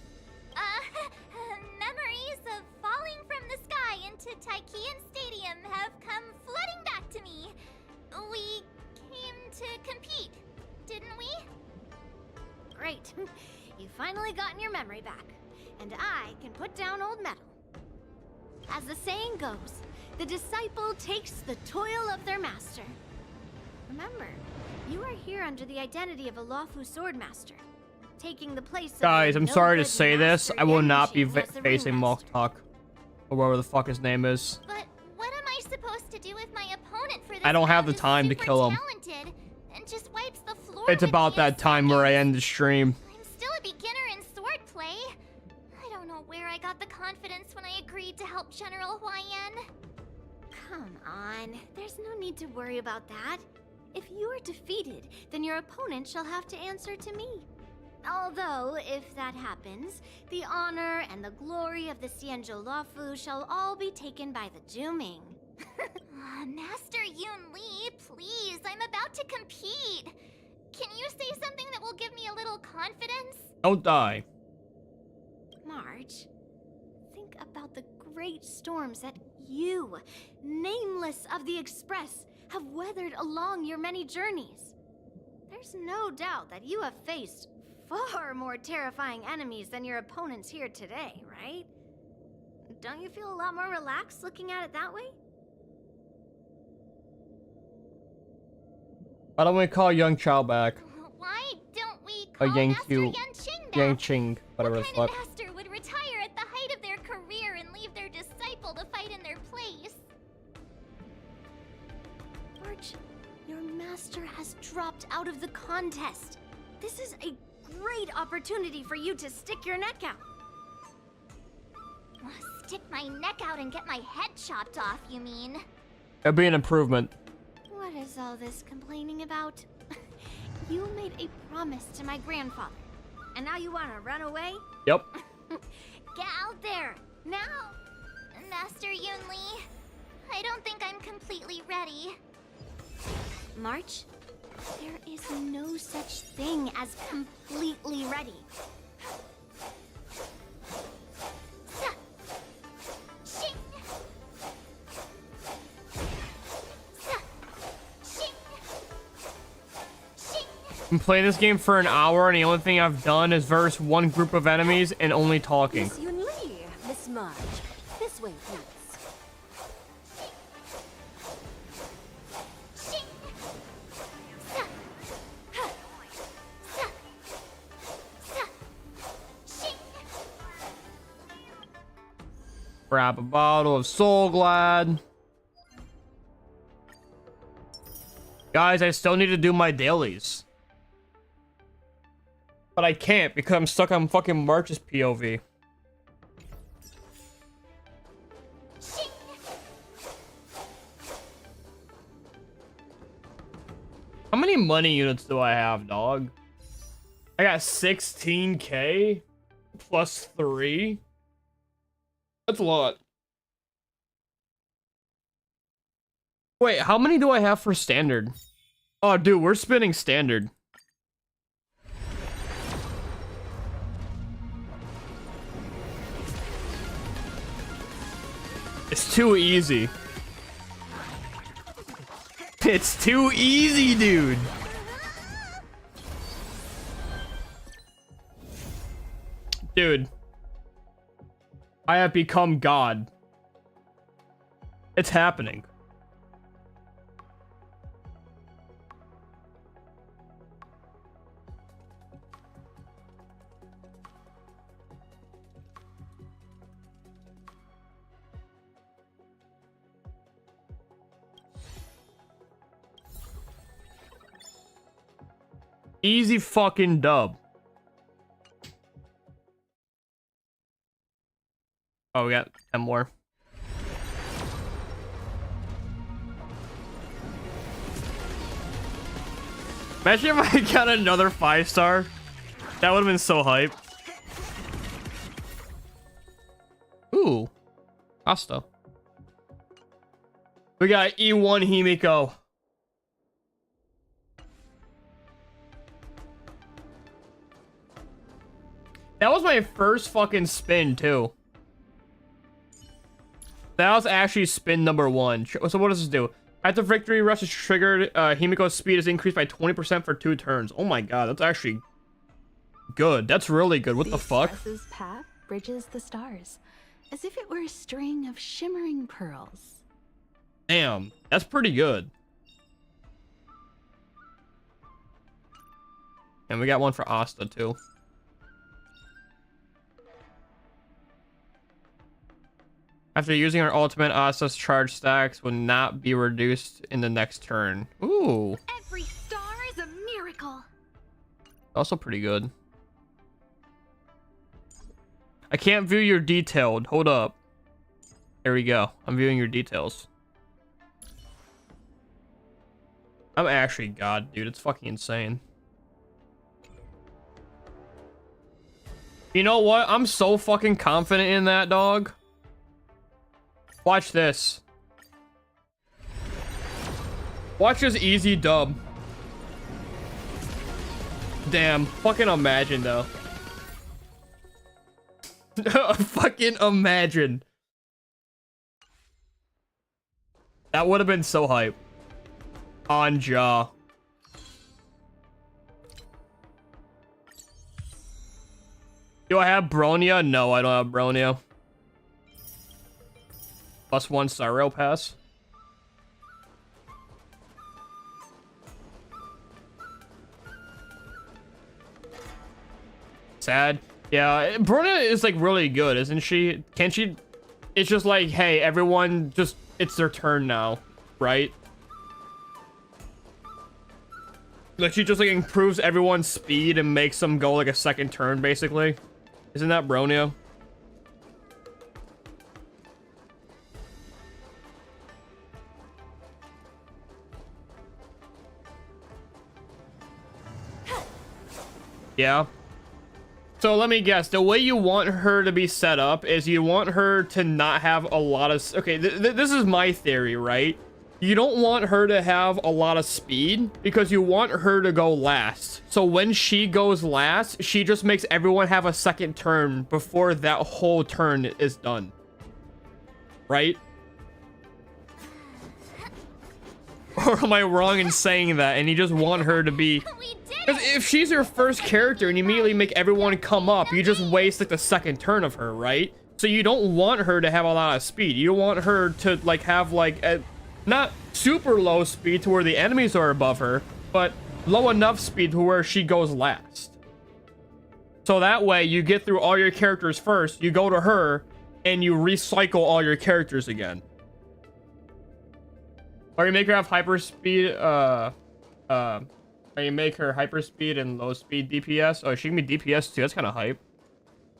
Memories of falling from the sky into to Tykean Stadium have come flooding back to me. We came to compete, didn't we? Great. You finally gotten your memory back. And I can put down old metal. As the saying goes, the disciple takes the toil of their master. Remember, you are here under the identity of a lawful swordmaster, taking the place of Guys, I'm sorry to no-good say this. Master I will not be Yanshin as the facing ringmaster. Malk or whatever the fuck his name is. But what am I supposed to do with my opponent for this? I don't have the round? time to Super kill him. Talented and just wipes the floor It's with about me that in time where I end the stream. I'm still a beginner in swordplay. I don't know where I got the confidence when I agreed to help General Huayan. Come on, there's no need to worry about that. If you are defeated, then your opponent shall have to answer to me. Although, if that happens, the honor and the glory of the Xianzhou Luofu shall all be taken by the Juming. Master Yun Li, please, I'm about to compete. Can you say something that will give me a little confidence? Don't die. March, think about the great storms that you, nameless of the Express, have weathered along your many journeys. There's no doubt that you have faced far more terrifying enemies than your opponents here today, right? Don't you feel a lot more relaxed looking at it that way? Why don't we call Young Chao back? Why don't we Or call Master Yanqing back? Yanqing, whatever the What fuck. kind of master would retire at the height of their career and leave their disciple to fight in their place? March, your master has dropped out of the contest. This is a great opportunity for you to stick your neck out. Stick my neck out and get my head chopped off, you mean? It'd be an improvement. What is all this complaining about? You made a promise to my grandfather, and now you want to run away? Yep. Get out there, now! Master Yun Li, I don't think I'm completely ready. March, there is no such thing as completely ready. I'm playing this game for an hour, and the only thing I've done is verse one group of enemies and only talking. Miss Yun Li, Miss March, this way, please. Grab a bottle of Soul Glad. Guys, I still need to do my dailies. But I can't because I'm stuck on fucking March's POV. How many money units do I have, dog? I got 16k plus 3. That's a lot. Wait, how many do I have for standard? Oh, dude, we're spinning standard. It's too easy. It's too easy, dude. Dude. I have become God. It's happening. Easy fucking dub. Oh, we got 10 more. Imagine if I got another 5-star. That would have been so hype. Ooh. Asta. We got E1 Himiko. That was my first fucking spin, too. That was actually spin number 1. So what does this do? After victory rush is triggered, Himiko's speed is increased by 20% for 2 turns. Oh my god, that's actually good. That's really good. What the fuck? Express's path bridges the stars, as if it were a string of shimmering pearls. Damn, that's pretty good. And we got one for Asta too. After using our ultimate, Asta's charge stacks will not be reduced in the next turn. Ooh. Every star is a miracle. Also pretty good. I can't view your detailed. Hold up. There we go. I'm viewing your details. I'm actually God, dude. It's fucking insane. You know what? I'm so fucking confident in that, dog. Watch this. Watch this easy dub. Damn. Fucking imagine, though. Fucking imagine. That would have been so hype. On jaw. Do I have Bronya? No, I don't have Bronya. +1 star rail pass. Sad. Yeah, Bronya is like really good, isn't she? Can she? It's just like, hey, everyone, just it's their turn now, right? Like she just like improves everyone's speed and makes them go like a second turn, basically. Isn't that Bronya? Yeah. So let me guess. The way you want her to be set up is you want her to not have a lot of... Okay, this is my theory, right? You don't want her to have a lot of speed because you want her to go last. So when she goes last, she just makes everyone have a second turn before that whole turn is done. Right? Or am I wrong in saying that? And you just want her to be... Because if she's your first character and you immediately make everyone come up, you just waste like the second turn of her, right? So you don't want her to have a lot of speed. You want her to like have like a not super low speed to where the enemies are above her, but low enough speed to where she goes last. So that way you get through all your characters first, you go to her, and you recycle all your characters again. Or you make her have hyper speed, or you make her hyper speed and low speed DPS. Oh, she can be DPS too. That's kind of hype.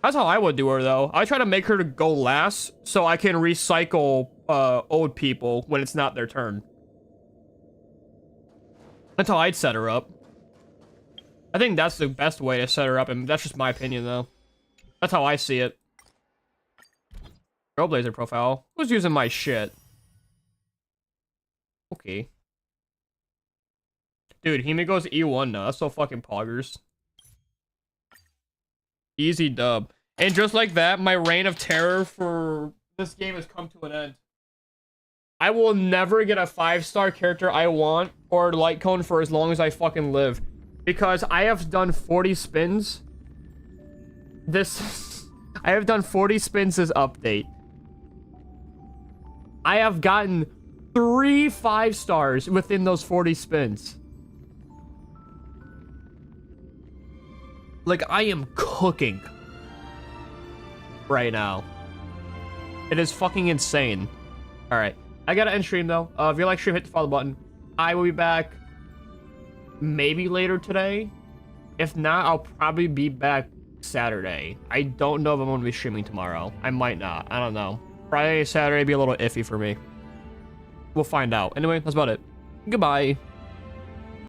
That's how I would do her though. I try to make her to go last so I can recycle old people when it's not their turn. That's how I'd set her up. I think that's the best way to set her up, and that's just my opinion though. That's how I see it. Trailblazer profile. Who's using my shit? Okay. Dude, Himiko's E1 now. That's so fucking poggers. Easy dub. And just like that, my reign of terror for this game has come to an end. I will never get a 5-star character I want or light cone for as long as I fucking live. Because I have done 40 spins. I have done 40 spins this update. I have gotten 3 5-stars within those 40 spins. Like, I am cooking right now. It is fucking insane. Alright, I gotta end stream though. If you like stream, hit the follow button. I will be back maybe later today. If not, I'll probably be back Saturday. I don't know if I'm gonna be streaming tomorrow. I might not. I don't know. Friday, Saturday be a little iffy for me. We'll find out. Anyway, that's about it. Goodbye.